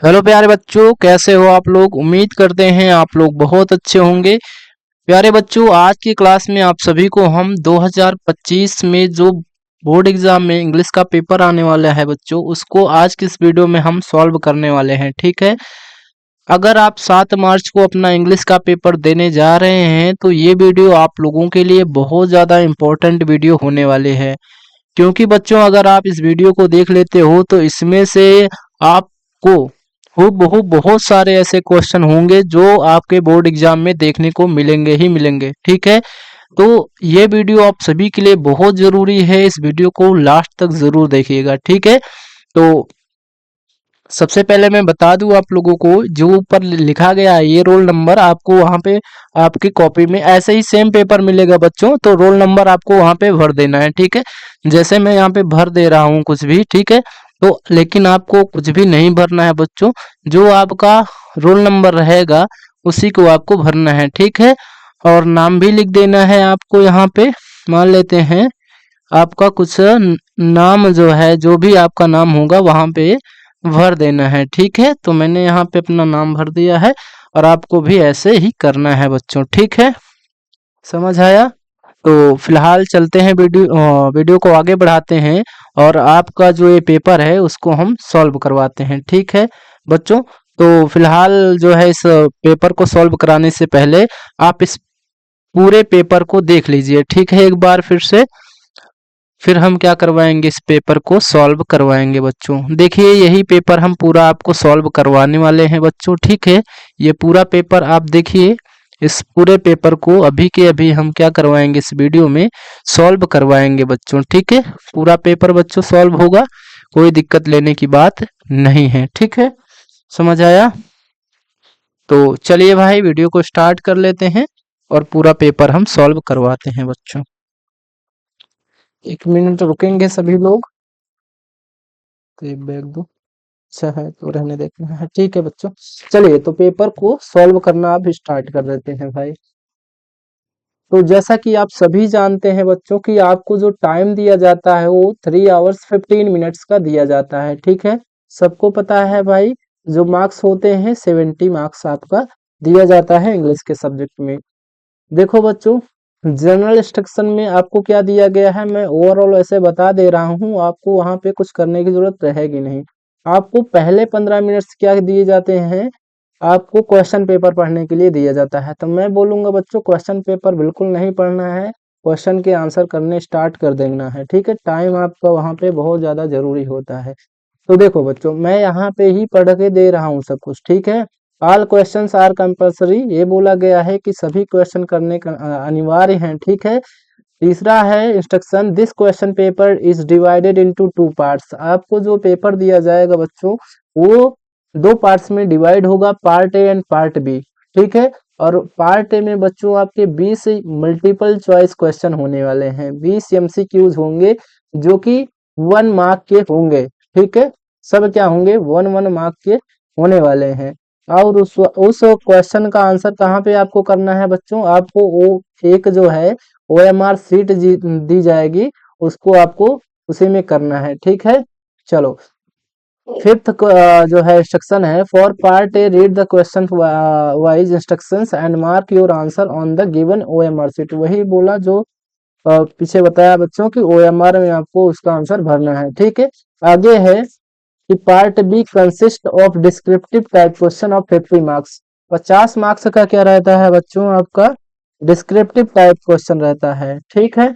Hello प्यारे बच्चों, कैसे हो आप लोग। उम्मीद करते हैं आप लोग बहुत अच्छे होंगे। प्यारे बच्चों, आज की क्लास में आप सभी को हम 2025 में जो बोर्ड एग्जाम में इंग्लिश का पेपर आने वाला है बच्चों, उसको आज की इस वीडियो में हम सॉल्व करने वाले हैं। ठीक है। अगर आप 7 मार्च को अपना इंग्लिश का पेपर देने जा रहे हैं तो ये वीडियो आप लोगों के लिए बहुत ज़्यादा इम्पोर्टेंट वीडियो होने वाले है। क्योंकि बच्चों, अगर आप इस वीडियो को देख लेते हो तो इसमें से आपको हूबहू बहुत सारे ऐसे क्वेश्चन होंगे जो आपके बोर्ड एग्जाम में देखने को मिलेंगे ही मिलेंगे। ठीक है। तो ये वीडियो आप सभी के लिए बहुत जरूरी है। इस वीडियो को लास्ट तक जरूर देखिएगा। ठीक है। तो सबसे पहले मैं बता दूं आप लोगों को, जो ऊपर लिखा गया है ये रोल नंबर आपको वहां पे आपकी कॉपी में ऐसे ही सेम पेपर मिलेगा बच्चों, तो रोल नंबर आपको वहां पे भर देना है। ठीक है। जैसे मैं यहाँ पे भर दे रहा हूँ कुछ भी। ठीक है। तो लेकिन आपको कुछ भी नहीं भरना है बच्चों, जो आपका रोल नंबर रहेगा उसी को आपको भरना है। ठीक है। और नाम भी लिख देना है आपको यहाँ पे। मान लेते हैं आपका कुछ नाम जो है, जो भी आपका नाम होगा वहां पे भर देना है। ठीक है। तो मैंने यहाँ पे अपना नाम भर दिया है और आपको भी ऐसे ही करना है बच्चों। ठीक है। समझ आया। तो फिलहाल चलते हैं, वीडियो को आगे बढ़ाते हैं और आपका जो ये पेपर है उसको हम सॉल्व करवाते हैं। ठीक है बच्चों। तो फिलहाल जो है, इस पेपर को सॉल्व कराने से पहले आप इस पूरे पेपर को देख लीजिए। ठीक है, एक बार फिर से। फिर हम क्या करवाएंगे, इस पेपर को सॉल्व करवाएंगे बच्चों। देखिए, यही पेपर हम पूरा आपको सॉल्व करवाने वाले हैं बच्चों। ठीक है। ये पूरा पेपर आप देखिए। इस पूरे पेपर को अभी के अभी हम क्या करवाएंगे, इस वीडियो में सॉल्व करवाएंगे बच्चों। ठीक है। पूरा पेपर बच्चों सॉल्व होगा, कोई दिक्कत लेने की बात नहीं है। ठीक है। समझ आया। तो चलिए भाई, वीडियो को स्टार्ट कर लेते हैं और पूरा पेपर हम सॉल्व करवाते हैं बच्चों। 1 मिनट रुकेंगे सभी लोग। तो एक बैग दो। अच्छा है तो रहने देते हैं। ठीक है बच्चों। चलिए, तो पेपर को सॉल्व करना अब स्टार्ट कर देते हैं भाई। तो जैसा कि आप सभी जानते हैं बच्चों कि आपको जो टाइम दिया जाता है वो 3 आवर्स 15 मिनट्स का दिया जाता है। ठीक है। सबको पता है भाई। जो मार्क्स होते हैं 70 मार्क्स आपका दिया जाता है इंग्लिश के सब्जेक्ट में। देखो बच्चों, जनरल इंस्ट्रक्शन में आपको क्या दिया गया है, मैं ओवरऑल ऐसे बता दे रहा हूँ, आपको वहां पे कुछ करने की जरूरत रहेगी नहीं। आपको पहले 15 मिनट्स क्या दिए जाते हैं, आपको क्वेश्चन पेपर पढ़ने के लिए दिया जाता है। तो मैं बोलूंगा बच्चों, क्वेश्चन पेपर बिल्कुल नहीं पढ़ना है, क्वेश्चन के आंसर करने स्टार्ट कर देना है। ठीक है। टाइम आपका वहां पे बहुत ज्यादा जरूरी होता है। तो देखो बच्चों, मैं यहाँ पे ही पढ़ के दे रहा हूँ सब कुछ। ठीक है। ऑल क्वेश्चंस आर कंपल्सरी, ये बोला गया है कि सभी क्वेश्चन करने का अनिवार्य हैं। ठीक है। तीसरा है instruction, this question paper is divided into 2 parts. आपको जो पेपर दिया जाएगा बच्चों, वो 2 पार्ट्स में डिवाइड होगा, part A and part B. ठीक है। और पार्ट ए में बच्चों आपके 20 मल्टीपल चॉइस क्वेश्चन होने वाले हैं, 20 एमसीक्यूज होंगे जो कि 1 मार्क के होंगे। ठीक है। सब क्या होंगे, 1 1 मार्क के होने वाले हैं। और उस क्वेश्चन का आंसर कहाँ पे आपको करना है बच्चों, आपको वो एक जो है OMR सीट दी जाएगी, उसको आपको उसी में करना है। ठीक है। चलो, फिफ्थ जो है इंस्ट्रक्शन है, for part A read the question wise instructions and mark your answer on the given OMR seat. वही बोला जो पीछे बताया बच्चों कि OMR में आपको उसका आंसर भरना है। ठीक है। आगे है कि part B consist of descriptive type question of 50 marks. 50 marks का क्या रहता है बच्चों, आपका डिस्क्रिप्टिव टाइप क्वेश्चन रहता है। ठीक है।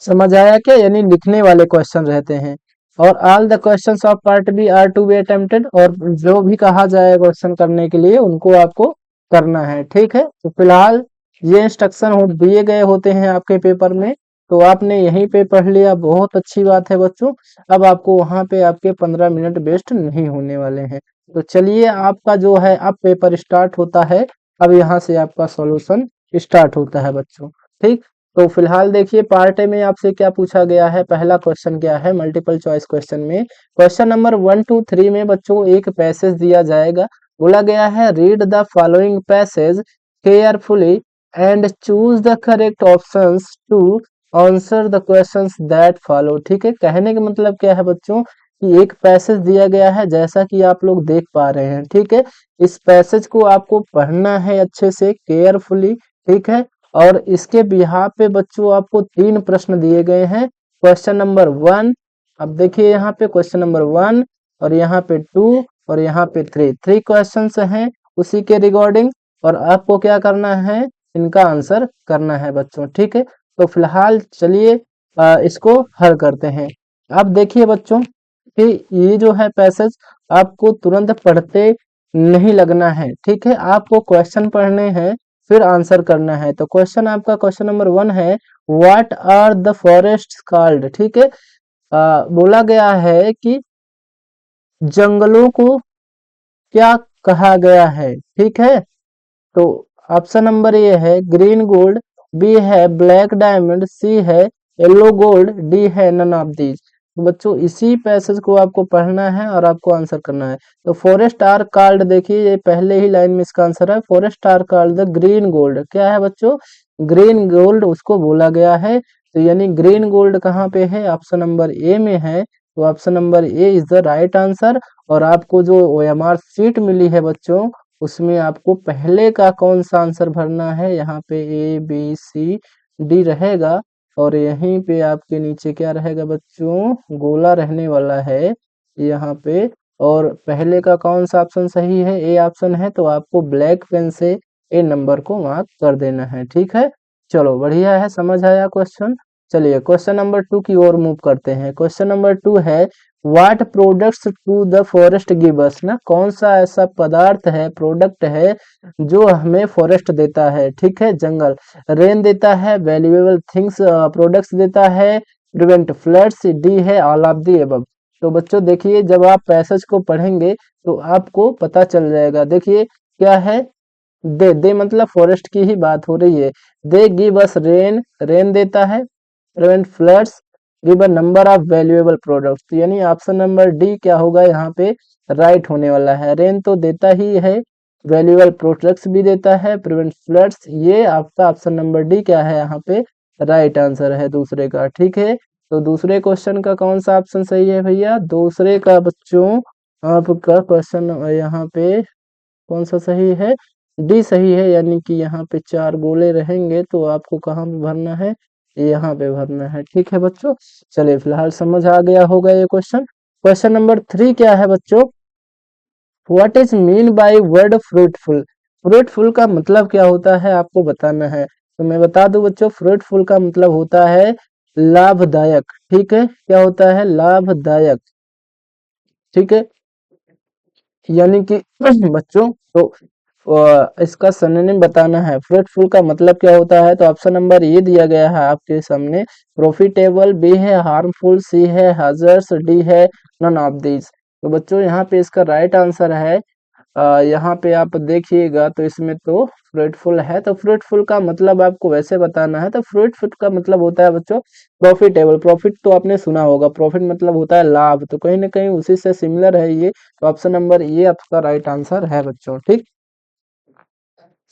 समझ आया क्या, यानी लिखने वाले क्वेश्चन रहते हैं। और all the questions of part B are to be attempted, और जो भी कहा जाए क्वेश्चन करने के लिए उनको आपको करना है। ठीक है। तो फिलहाल ये इंस्ट्रक्शन दिए गए होते हैं आपके पेपर में, तो आपने यहीं पे पढ़ लिया, बहुत अच्छी बात है बच्चों। अब आपको वहां पे आपके 15 मिनट वेस्ट नहीं होने वाले हैं। तो चलिए, आपका जो है अब पेपर स्टार्ट होता है। अब यहाँ से आपका सॉल्यूशन स्टार्ट होता है बच्चों। ठीक। तो फिलहाल देखिए, पार्ट ए में आपसे क्या पूछा गया है। पहला क्वेश्चन क्या है, मल्टीपल चॉइस क्वेश्चन में क्वेश्चन नंबर 1 2 3 में बच्चों एक पैसेज दिया जाएगा। बोला गया है, read the following passage carefully and choose the correct options to answer the questions that follow. ठीक है। कहने का मतलब क्या है बच्चों, कि एक पैसेज दिया गया है जैसा कि आप लोग देख पा रहे हैं, ठीक है। इस पैसेज को आपको पढ़ना है अच्छे से केयरफुली, ठीक है। और इसके बिहाफ पे बच्चों आपको 3 प्रश्न दिए गए हैं। क्वेश्चन नंबर 1, अब देखिए यहाँ पे क्वेश्चन नंबर 1 और यहाँ पे 2 और यहाँ पे 3 क्वेश्चंस हैं उसी के रिगार्डिंग, और आपको क्या करना है, इनका आंसर करना है बच्चों, ठीक है। तो फिलहाल चलिए इसको हल करते हैं। अब देखिए बच्चों कि ये जो है पैसेज आपको तुरंत पढ़ते नहीं लगना है, ठीक है। आपको क्वेश्चन पढ़ने हैं फिर आंसर करना है। तो क्वेश्चन आपका क्वेश्चन नंबर 1 है, what are the forest called, ठीक है। बोला गया है कि जंगलों को क्या कहा गया है, ठीक है। तो ऑप्शन नंबर ए है ग्रीन गोल्ड, बी है ब्लैक डायमंड, सी है येलो गोल्ड, डी है नन ऑफ दीज। तो बच्चों इसी पैसेज को आपको पढ़ना है और आपको आंसर करना है। तो फॉरेस्ट आर कॉल्ड, देखिए ये पहले ही लाइन में इसका आंसर है, forest are called the green gold. क्या है बच्चों, ग्रीन गोल्ड उसको बोला गया है। तो यानी ग्रीन गोल्ड कहाँ पे है, ऑप्शन नंबर ए में है। तो option number A is the right answer. और आपको जो OMR शीट मिली है बच्चों, उसमें आपको पहले का कौन सा आंसर भरना है, यहाँ पे ABCD रहेगा। और यहीं पे आपके नीचे क्या रहेगा बच्चों, गोला रहने वाला है यहाँ पे। और पहले का कौन सा ऑप्शन सही है, ए ऑप्शन है। तो आपको ब्लैक पेन से ए नंबर को मार्क कर देना है, ठीक है। चलो बढ़िया है, समझ आया क्वेश्चन। चलिए क्वेश्चन नंबर 2 की ओर मूव करते हैं। क्वेश्चन नंबर 2 है, what products to the forest give us, ना कौन सा ऐसा पदार्थ है, प्रोडक्ट है जो हमें फॉरेस्ट देता है, ठीक है, जंगल। रेन देता है, वैल्यूएबल थिंग्स प्रोडक्ट्स देता है, प्रिवेंट फ्लड्स, डी है ऑल ऑफ दी अबव। तो बच्चों देखिए जब आप पैसेज को पढ़ेंगे तो आपको पता चल जाएगा। देखिए क्या है, दे मतलब फॉरेस्ट की ही बात हो रही है। They give us rain, rain देता है, prevent floods, give a number of valuable products. तो यानी ऑप्शन नंबर डी क्या होगा यहाँ पे राइट होने वाला है। रेन तो देता ही है, वैल्यूएबल प्रोडक्ट्स भी देता है, प्रिवेंट फ्लड्स, ये आपका ऑप्शन नंबर डी क्या है यहाँ पे राइट आंसर है दूसरे का, ठीक है। तो दूसरे क्वेश्चन का कौन सा ऑप्शन सही है भैया, दूसरे का बच्चों आपका क्वेश्चन यहाँ पे कौन सा सही है, डी सही है। यानी कि यहाँ पे 4 गोले रहेंगे तो आपको कहाँ पे भरना है, यहाँ पे भरना है, ठीक है बच्चों। चलिए फिलहाल समझ आ गया होगा ये क्वेश्चन। क्वेश्चन नंबर 3 क्या है बच्चों, what is mean by word fruitful. Fruitful का मतलब क्या होता है आपको बताना है। तो मैं बता दूं बच्चों, फ्रूटफुल का मतलब होता है लाभदायक, ठीक है। क्या होता है, लाभदायक, ठीक है। यानी कि बच्चों तो इसका सिनोनिम बताना है। फ्रूटफुल का मतलब क्या होता है, तो ऑप्शन नंबर ये दिया गया है आपके सामने, प्रॉफिटेबल, बी है हार्मफुल, सी है hazardous, डी है नन ऑफ दीज। तो बच्चों यहाँ पे इसका राइट आंसर है, यहाँ पे आप देखिएगा तो इसमें तो फ्रूटफुल है। तो फ्रूटफुल का मतलब आपको वैसे बताना है। तो फ्रूटफुल का मतलब होता है बच्चों प्रॉफिटेबल। प्रॉफिट तो आपने सुना होगा, प्रॉफिट मतलब होता है लाभ, तो कहीं ना कहीं उसी से सिमिलर है ये। तो ऑप्शन नंबर ये आपका राइट आंसर है बच्चों, ठीक।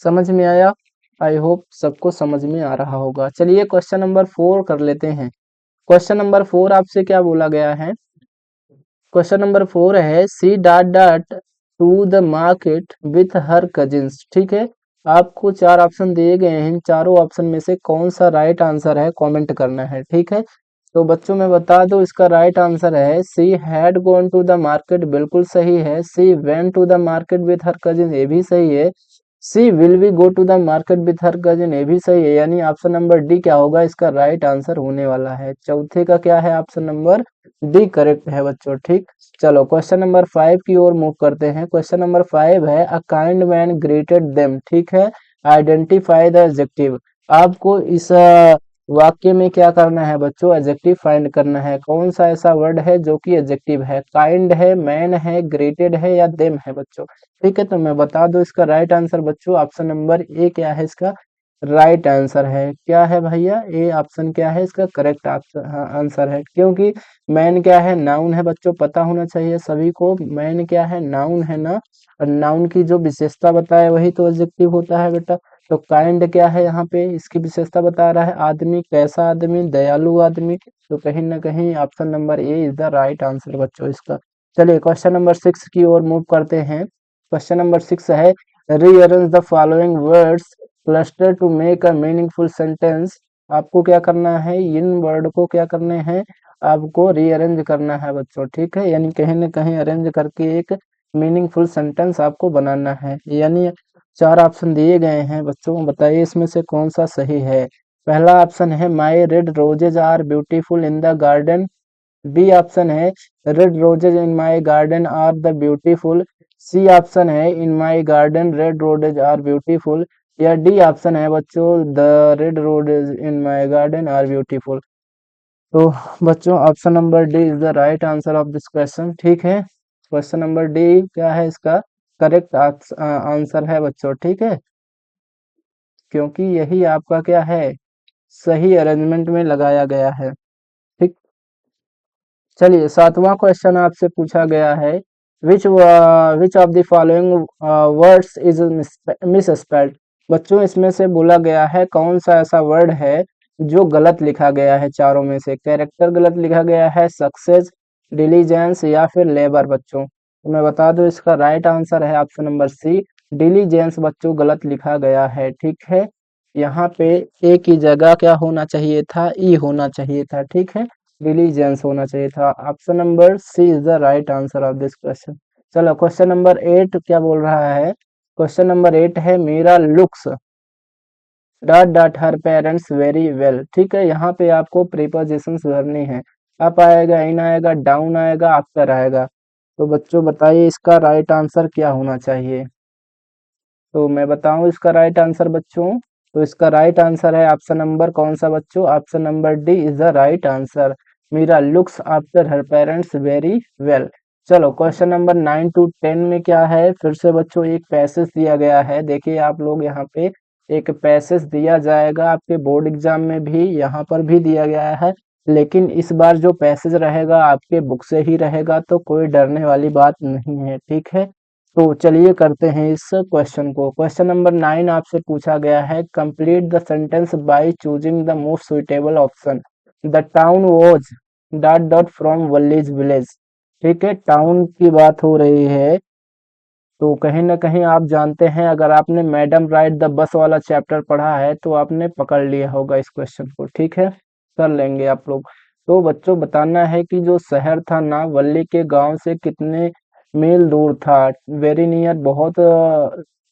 समझ में आया, आई होप सबको समझ में आ रहा होगा। चलिए क्वेश्चन नंबर 4 कर लेते हैं। क्वेश्चन नंबर 4 आपसे क्या बोला गया है, क्वेश्चन नंबर 4 है, see dot dot to the market with her cousins, ठीक है। आपको 4 ऑप्शन दिए गए हैं, इन चारों ऑप्शन में से कौन सा राइट आंसर है कमेंट करना है, ठीक है। तो बच्चों मैं बता दूं इसका राइट आंसर है she had gone to the market, बिल्कुल सही है। She went to the market with her cousin, ये भी सही है। She will we go to the market with her cousin, ये भी सही है। यानी ऑप्शन नंबर डी क्या होगा इसका राइट आंसर होने वाला है। चौथे का क्या है, ऑप्शन नंबर डी करेक्ट है बच्चों, ठीक। चलो क्वेश्चन नंबर 5 की ओर मूव करते हैं। क्वेश्चन नंबर 5 है, a kind man greeted them, ठीक है। Identify the adjective. आपको इस वाक्य में क्या करना है बच्चों, एडजेक्टिव फाइंड करना है। कौन सा ऐसा वर्ड है जो कि एडजेक्टिव है, काइंड है, मैन है, ग्रेटेड है या देम है बच्चों, ठीक है। तो मैं बता दूं इसका राइट आंसर बच्चों ऑप्शन नंबर ए क्या है इसका राइट आंसर है। क्या है भैया, ए ऑप्शन क्या है इसका करेक्ट आंसर है। क्योंकि मैन क्या है, नाउन है बच्चों, पता होना चाहिए सभी को। मैन क्या है, नाउन है ना, और नाउन की जो विशेषता बताए वही तो एडजेक्टिव होता है बेटा। तो काइंड क्या है यहाँ पे, इसकी विशेषता बता रहा है, आदमी, कैसा आदमी, दयालु आदमी। तो कहीं ना कहीं option number A is the right answer बच्चों इसका। चलिए क्वेश्चन नंबर 6 की ओर मूव करते हैं। क्वेश्चन नंबर 6 है, rearrange the following words cluster to make a meaningful sentence. आपको क्या करना है, इन वर्ड को क्या करने हैं, आपको रीअरेंज करना है बच्चों, ठीक है, यानी कहीं ना कहीं अरेंज करके एक मीनिंगफुल सेंटेंस आपको बनाना है। यानी 4 ऑप्शन दिए गए हैं बच्चों, बताइए इसमें से कौन सा सही है। पहला ऑप्शन है, my red roses are beautiful in the garden. B option है, red roses in my garden are the beautiful. C option है, in my garden red roses are beautiful. या डी ऑप्शन है बच्चों, the red roses in my garden are beautiful. तो बच्चों option number D is the right answer of this question, ठीक है। Question number D क्या है इसका करेक्ट आंसर है बच्चों, ठीक है, क्योंकि यही आपका क्या है, सही अरेंजमेंट में लगाया गया है, ठीक। चलिए 7वां क्वेश्चन आपसे पूछा गया है, which of the following words is misspelled. बच्चों इसमें से बोला गया है कौन सा ऐसा वर्ड है जो गलत लिखा गया है, चारों में से कैरेक्टर गलत लिखा गया है, सक्सेस, डिलीजेंस या फिर लेबर बच्चों। तो मैं बता दूं इसका राइट आंसर है ऑप्शन नंबर सी, डिलीजेंस बच्चों गलत लिखा गया है, ठीक है। यहाँ पे ए की जगह क्या होना चाहिए था, ई होना चाहिए था, ठीक है, डिलीजेंस होना चाहिए था। Option number C is the right answer of this question. चलो क्वेश्चन नंबर 8 क्या बोल रहा है, क्वेश्चन नंबर 8 है, Meera looks dot dot her parents very well. ठीक है, यहाँ पे आपको प्रीपोजिशंस भरनी है, अप आएगा, इन आएगा, डाउन आएगा, आफ्टर आएगा। तो बच्चों बताइए इसका राइट आंसर क्या होना चाहिए। तो मैं बताऊं इसका राइट आंसर बच्चों, तो इसका राइट आंसर है ऑप्शन नंबर कौन सा बच्चों, option number D is the right answer. Meera looks after her parents very well. चलो क्वेश्चन नंबर 9 टू 10 में क्या है, फिर से बच्चों एक पैसेज दिया गया है, देखिए आप लोग यहाँ पे एक पैसेज दिया जाएगा आपके बोर्ड एग्जाम में भी, यहाँ पर भी दिया गया है, लेकिन इस बार जो पैसेज रहेगा आपके बुक से ही रहेगा, तो कोई डरने वाली बात नहीं है, ठीक है। तो चलिए करते हैं इस क्वेश्चन को। क्वेश्चन नंबर 9 आपसे पूछा गया है, complete the sentence by choosing the most suitable option. The town was dot dot from Valli's village. ठीक है, टाउन की बात हो रही है, तो कहीं ना कहीं आप जानते हैं, अगर आपने मैडम राइड द बस वाला चैप्टर पढ़ा है तो आपने पकड़ लिया होगा इस क्वेश्चन को, ठीक है, कर लेंगे आप लोग। तो बच्चों बताना है कि जो शहर था ना वल्ली के गांव से कितने मील दूर था, वेरी नियर बहुत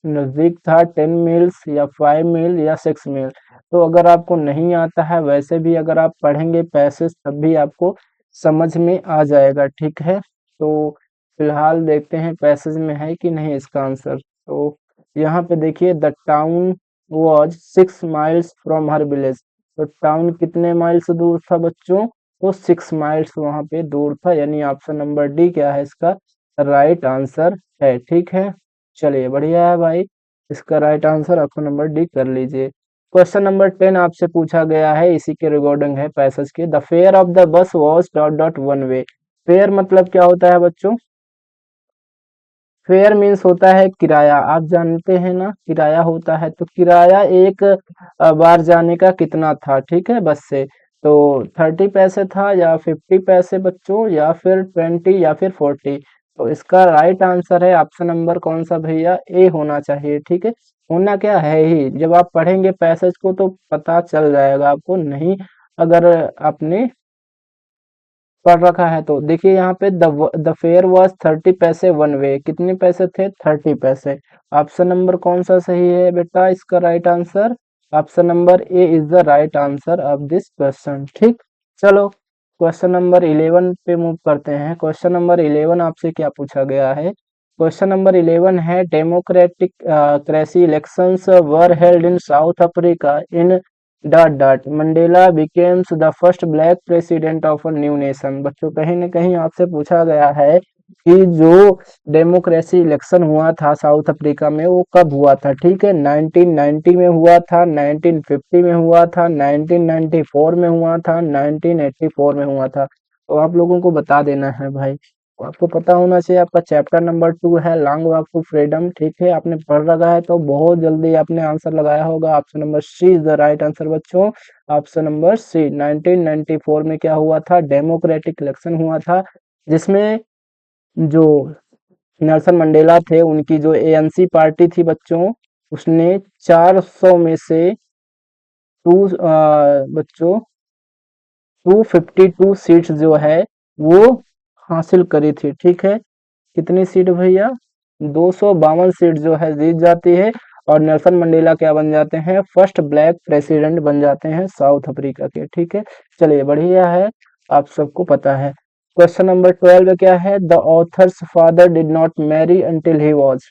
नजदीक था, 10 मील्स या 5 मील या 6 मील। तो अगर आपको नहीं आता है, वैसे भी अगर आप पढ़ेंगे पैसेज तब भी आपको समझ में आ जाएगा, ठीक है। तो फिलहाल देखते हैं पैसेज में है कि नहीं इसका आंसर। तो यहाँ पे देखिए, the town was 6 miles from her village. तो टाउन कितने माइल्स दूर था बच्चों, तो 6 माइल्स वहां पे दूर था, यानी ऑप्शन नंबर डी क्या है इसका राइट आंसर है, ठीक है। चलिए बढ़िया है भाई, इसका right answer option number D कर लीजिए। क्वेश्चन नंबर 10 आपसे पूछा गया है, इसी के रिगार्डिंग है पैसेज के, the fair of the bus was dot dot one way. Fair मतलब क्या होता है बच्चों, फेयर मीन्स होता है किराया, आप जानते हैं ना किराया होता है, तो किराया एक बार जाने का कितना था, ठीक है, बस से। तो 30 पैसे था या 50 पैसे बच्चों, या फिर 20 या फिर 40। तो इसका राइट आंसर है ऑप्शन नंबर कौन सा भैया, ए होना चाहिए, ठीक है। होना क्या है ही, जब आप पढ़ेंगे पैसेज को तो पता चल जाएगा आपको, नहीं अगर आपने पढ़ रखा है तो देखिए यहाँ पे द फेयर वॉज 30 पैसे वन वे, कितने पैसे थे 30 पैसे। ऑप्शन नंबर कौन सा सही है बेटा इसका right answer, option number A is the right answer of this question, ठीक। चलो क्वेश्चन नंबर 11 पे मूव करते हैं। क्वेश्चन नंबर 11 आपसे क्या पूछा गया है, क्वेश्चन नंबर 11 है, democratic cracy elections were held in south Africa in dot dot Mandela becomes the first black president of a new nation. बच्चों कहीं ना कहीं आपसे पूछा गया है कि जो डेमोक्रेसी इलेक्शन हुआ था साउथ अफ्रीका में वो कब हुआ था, ठीक है, 1990 में हुआ था, 1950 में हुआ था, 1994 में हुआ था, 1984 में हुआ था। तो आप लोगों को बता देना है भाई आपको पता होना चाहिए, आपका चैप्टर नंबर 2 है लॉन्ग वॉक टू फ्रीडम, ठीक है, आपने पढ़ रखा है तो बहुत जल्दी आपने आंसर लगाया होगा। Option number C is the right answer बच्चों। Option number C. 1994 में क्या हुआ था, डेमोक्रेटिक इलेक्शन हुआ था, जिसमें जो नेल्सन मंडेला थे, उनकी जो एएनसी पार्टी थी बच्चों, उसने 400 में से टू बच्चों 252 सीट्स जो है वो हासिल करी थी, ठीक है। कितनी सीट भैया, 252 सीट जो है जीत जाती है, और नेल्सन मंडेला क्या बन जाते हैं, फर्स्ट ब्लैक प्रेसिडेंट बन जाते हैं साउथ अफ्रीका के, ठीक है। चलिए बढ़िया है, आप सबको पता है। क्वेश्चन नंबर 12 क्या है, the author's father did not marry until he was.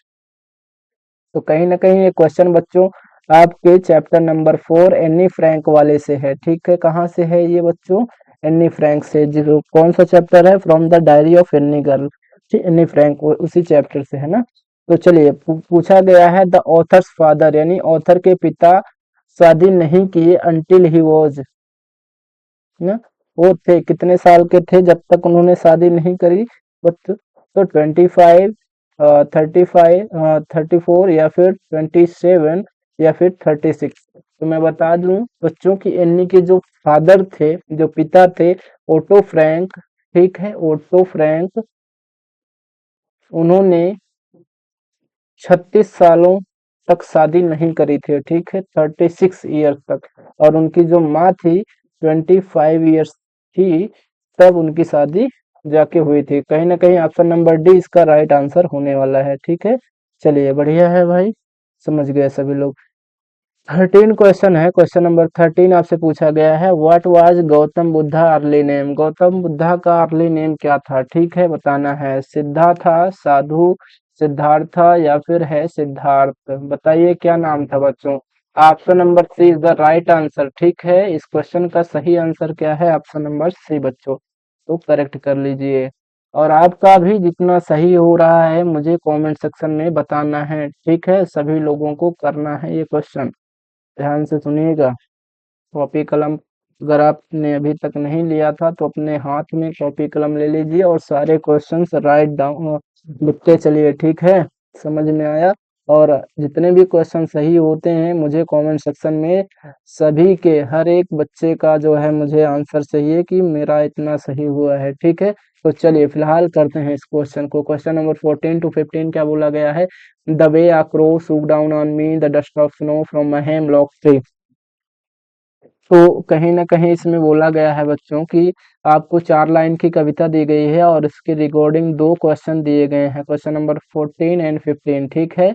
तो कहीं ना कहीं ये क्वेश्चन बच्चों आपके चैप्टर नंबर 4 एनी फ्रैंक वाले से है, ठीक है। कहाँ से है ये बच्चों, एनी फ्रैंक से। जो कौन सा चैप्टर है, from the diary of any girl, ठीक, एनी फ्रैंक उसी चैप्टर से है ना। तो चलिए पूछा गया है, द ऑथर्स फादर यानी ऑथर के पिता शादी नहीं किए अंटिल ही वॉज, ना, वो थे कितने साल के थे जब तक उन्होंने शादी नहीं करी, बट तो 25, 35, 34 या फिर 27 या फिर 36। तो मैं बता दूं बच्चों की एनी के जो फादर थे, जो पिता थे, ओटो फ्रैंक, ठीक है, ओटो फ्रैंक, उन्होंने 36 सालों तक शादी नहीं करी थी, ठीक है, 36 ईयर्स तक। और उनकी जो माँ थी 25 ईयर्स थी तब उनकी शादी जाके हुई थी। कहीं ना कहीं ऑप्शन नंबर डी इसका राइट आंसर होने वाला है, ठीक है। चलिए बढ़िया है भाई, समझ गए सभी लोग। 13 क्वेश्चन है, क्वेश्चन नंबर 13 आपसे पूछा गया है, what was Gautam Buddha early name. Gautam Buddha का अर्ली नेम क्या था, ठीक है, बताना है। सिद्धा था, साधु, सिद्धार्था या फिर है सिद्धार्थ, बताइए क्या नाम था बच्चों। Option number C is the right answer, ठीक है। इस क्वेश्चन का सही आंसर क्या है, ऑप्शन नंबर सी बच्चों, तो करेक्ट कर लीजिए। और आपका भी जितना सही हो रहा है मुझे कमेंट सेक्शन में बताना है, ठीक है, सभी लोगों को करना है ये क्वेश्चन। ध्यान से सुनिएगा, कॉपी कलम अगर आपने अभी तक नहीं लिया था तो अपने हाथ में कॉपी कलम ले लीजिए और सारे क्वेश्चंस राइट डाउन लिखते चलिए, ठीक है, समझ में आया। और जितने भी क्वेश्चन सही होते हैं मुझे कमेंट सेक्शन में सभी के हर एक बच्चे का जो है मुझे आंसर चाहिए कि मेरा इतना सही हुआ है, ठीक है। तो चलिए फिलहाल करते हैं इस क्वेश्चन को। क्वेश्चन नंबर 14 टू 15 क्या बोला गया है, the way a crow shook down on me the dust of snow from my hemlock tree. तो कहीं न कहीं इसमें बोला गया है बच्चों कि आपको 4 लाइन की कविता दी गई है और इसके रिगार्डिंग 2 क्वेश्चन दिए गए हैं, क्वेश्चन नंबर 14 एंड 15, ठीक है।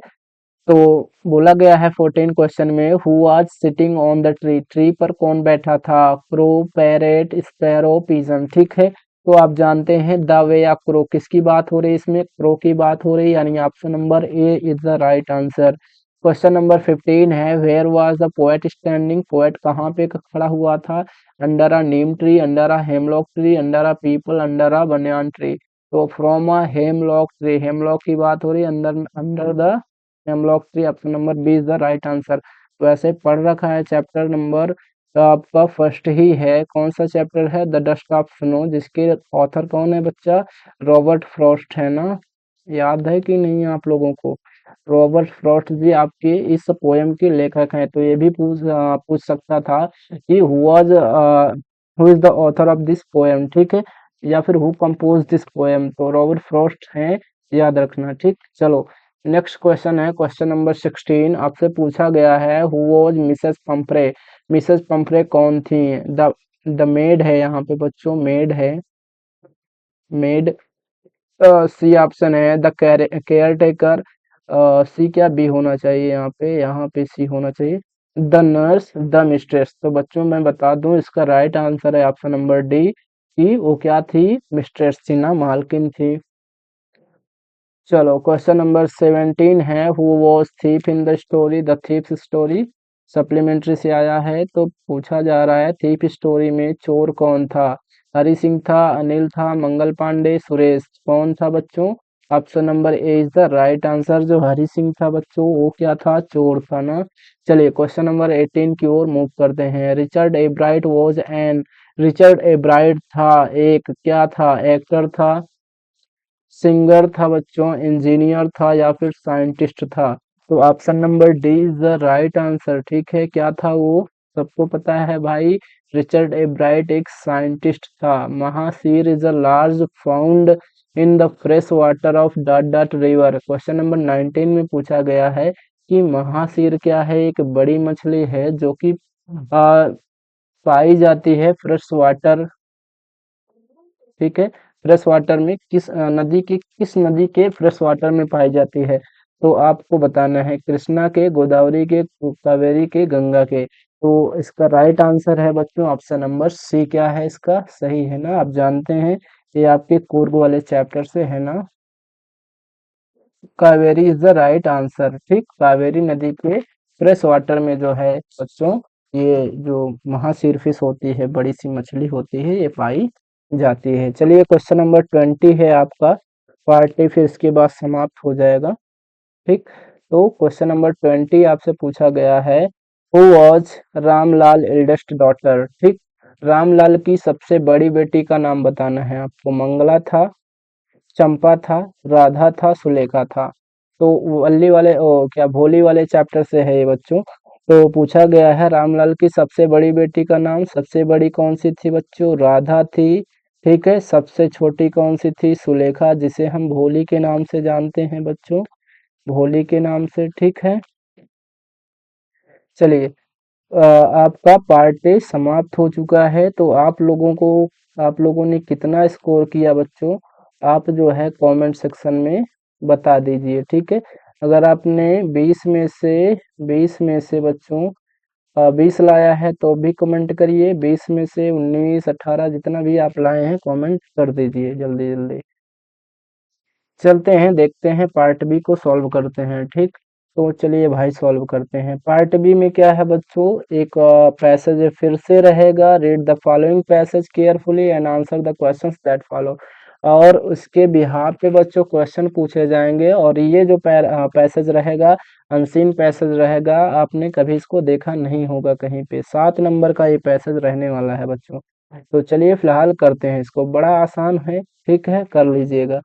तो बोला गया है 14 क्वेश्चन में, who was sitting on the tree, tree पर कौन बैठा था, क्रो, पैरेट, स्पैरो, पिजन, ठीक है। तो आप जानते हैं द वे या क्रो किसकी बात हो रही है, इसमें क्रो की बात हो रही है, यानी option number A is the right answer. Question number 15 है, where was the poet standing, poet कहाँ पे खड़ा हुआ था, under a neem tree, under a hemlock tree, under a peepal, under a banyan tree. तो from a hemlock tree, hemlock की बात हो रही है, अंदर under the hemlock tree, option number B is the right answer. तो ऐसे पढ़ रखा है चैप्टर नंबर, तो आपका फर्स्ट ही है, कौन सा चैप्टर है, द डस्ट ऑफ स्नो, जिसके ऑथर कौन है बच्चा, रॉबर्ट फ्रॉस्ट है ना, याद है कि नहीं आप लोगों को। रॉबर्ट फ्रॉस्ट जी आपके इस पोएम के लेखक हैं। तो ये भी पूछ सकता था कि who is the author of this poem, ठीक है, या फिर हु कंपोज दिस पोएम, तो रॉबर्ट फ्रॉस्ट हैं, याद रखना, ठीक। चलो नेक्स्ट क्वेश्चन है, क्वेश्चन नंबर 16 आपसे पूछा गया है, who was Mrs Pomfrey. Mrs Pomfrey कौन थी, द मेड है यहाँ पे बच्चों, मेड है, मेड। सी ऑप्शन है द केयर टेकर, सी क्या बी होना चाहिए यहाँ पे सी होना चाहिए, द नर्स, द मिस्ट्रेस। तो बच्चों मैं बता दूं इसका राइट आंसर है ऑप्शन नंबर डी, कि वो क्या थी, मिस्ट्रेस थी ना, मालकिन थी। चलो क्वेश्चन नंबर 17 है, who was thief in the story, the thief story, supplementary से आया है। तो पूछा जा रहा है थीफ स्टोरी में चोर कौन था, हरि सिंह था, अनिल था, मंगल पांडे, सुरेश, कौन था बच्चों। Option number A is the right answer, जो हरि सिंह था बच्चों वो क्या था, चोर था ना। चलिए क्वेश्चन नंबर 18 की ओर मूव करते हैं, रिचर्ड एब्राइट वॉज एन, रिचर्ड एब्राइट था एक क्या था, एक्टर था, सिंगर था बच्चों, इंजीनियर था या फिर साइंटिस्ट था? तो option number D is the right answer. ठीक है, क्या था वो? सबको पता है भाई, रिचर्ड ए ब्राइट एक साइंटिस्ट था। Mahseer is a large found in the fresh water of dot dot river. Question number 19 में पूछा गया है कि महासीर क्या है? एक बड़ी मछली है जो कि पाई जाती है फ्रेश वाटर। ठीक है, फ्रेश वाटर में नदी की, किस नदी के फ्रेश वाटर में पाई जाती है? तो आपको बताना है, कृष्णा के, गोदावरी के, कावेरी के, गंगा के। तो इसका राइट आंसर है बच्चों ऑप्शन नंबर सी। क्या है इसका? सही है ना? आप जानते हैं, ये आपके पूर्व वाले चैप्टर से है ना। Kaveri is the right answer. ठीक, कावेरी नदी के फ्रेश वाटर में जो है बच्चों, ये जो महासीरफिश होती है, बड़ी सी मछली होती है, ये पाई जाती है। चलिए, क्वेश्चन नंबर 20 है आपका, पार्टी फिर इसके बाद समाप्त हो जाएगा। ठीक, तो क्वेश्चन नंबर 20 आपसे पूछा गया है, who was Ramlal eldest daughter? ठीक, रामलाल की सबसे बड़ी बेटी का नाम बताना है आपको। मंगला था, चंपा था, राधा था, सुलेखा था। तो वल्ली वाले क्या भोली वाले चैप्टर से है ये बच्चों। तो पूछा गया है रामलाल की सबसे बड़ी बेटी का नाम। सबसे बड़ी कौन सी थी बच्चों? राधा थी। ठीक है, सबसे छोटी कौन सी थी? सुलेखा, जिसे हम भोली के नाम से जानते हैं बच्चों, भोली के नाम से। ठीक है, चलिए, आपका पार्ट डे समाप्त हो चुका है। तो आप लोगों ने कितना स्कोर किया बच्चों? आप जो है कमेंट सेक्शन में बता दीजिए। ठीक है, अगर आपने 20 में से बच्चों 20 लाया है तो भी कमेंट करिए। 20 में से 19, 18 जितना भी आप लाए हैं कमेंट कर दीजिए जल्दी जल्दी। चलते हैं, देखते हैं पार्ट बी को सॉल्व करते हैं। ठीक, तो चलिए भाई सॉल्व करते हैं। पार्ट बी में क्या है बच्चों, एक पैसेज फिर से रहेगा। Read the following passage carefully and answer the questions that follow. और उसके बिहाफ पे बच्चों क्वेश्चन पूछे जाएंगे। और ये जो पैसेज रहेगा, अनसीन पैसेज रहेगा, आपने कभी इसको देखा नहीं होगा कहीं पे। 7 नंबर का ये पैसेज रहने वाला है बच्चों। तो चलिए फिलहाल करते हैं इसको, बड़ा आसान है। ठीक है, कर लीजिएगा।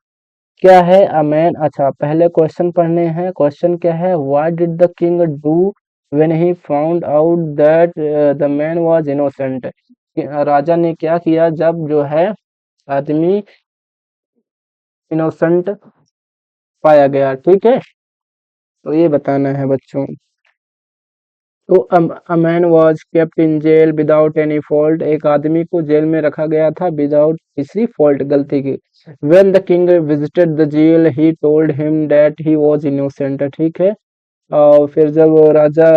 क्या है अ मैन? अच्छा, पहले क्वेश्चन पढ़ने हैं। क्वेश्चन क्या है, what did the king do when he found out that the man was innocent? राजा ने क्या किया जब जो है आदमी इनोसेंट पाया गया? ठीक है, तो ये बताना है बच्चों। तो a man was kept in jail without any fault. एक आदमी को जेल में रखा गया था विदाउट किसी फॉल्ट, गलती की। When the king visited the jail he told him that he was innocent. ठीक है, और फिर जब राजा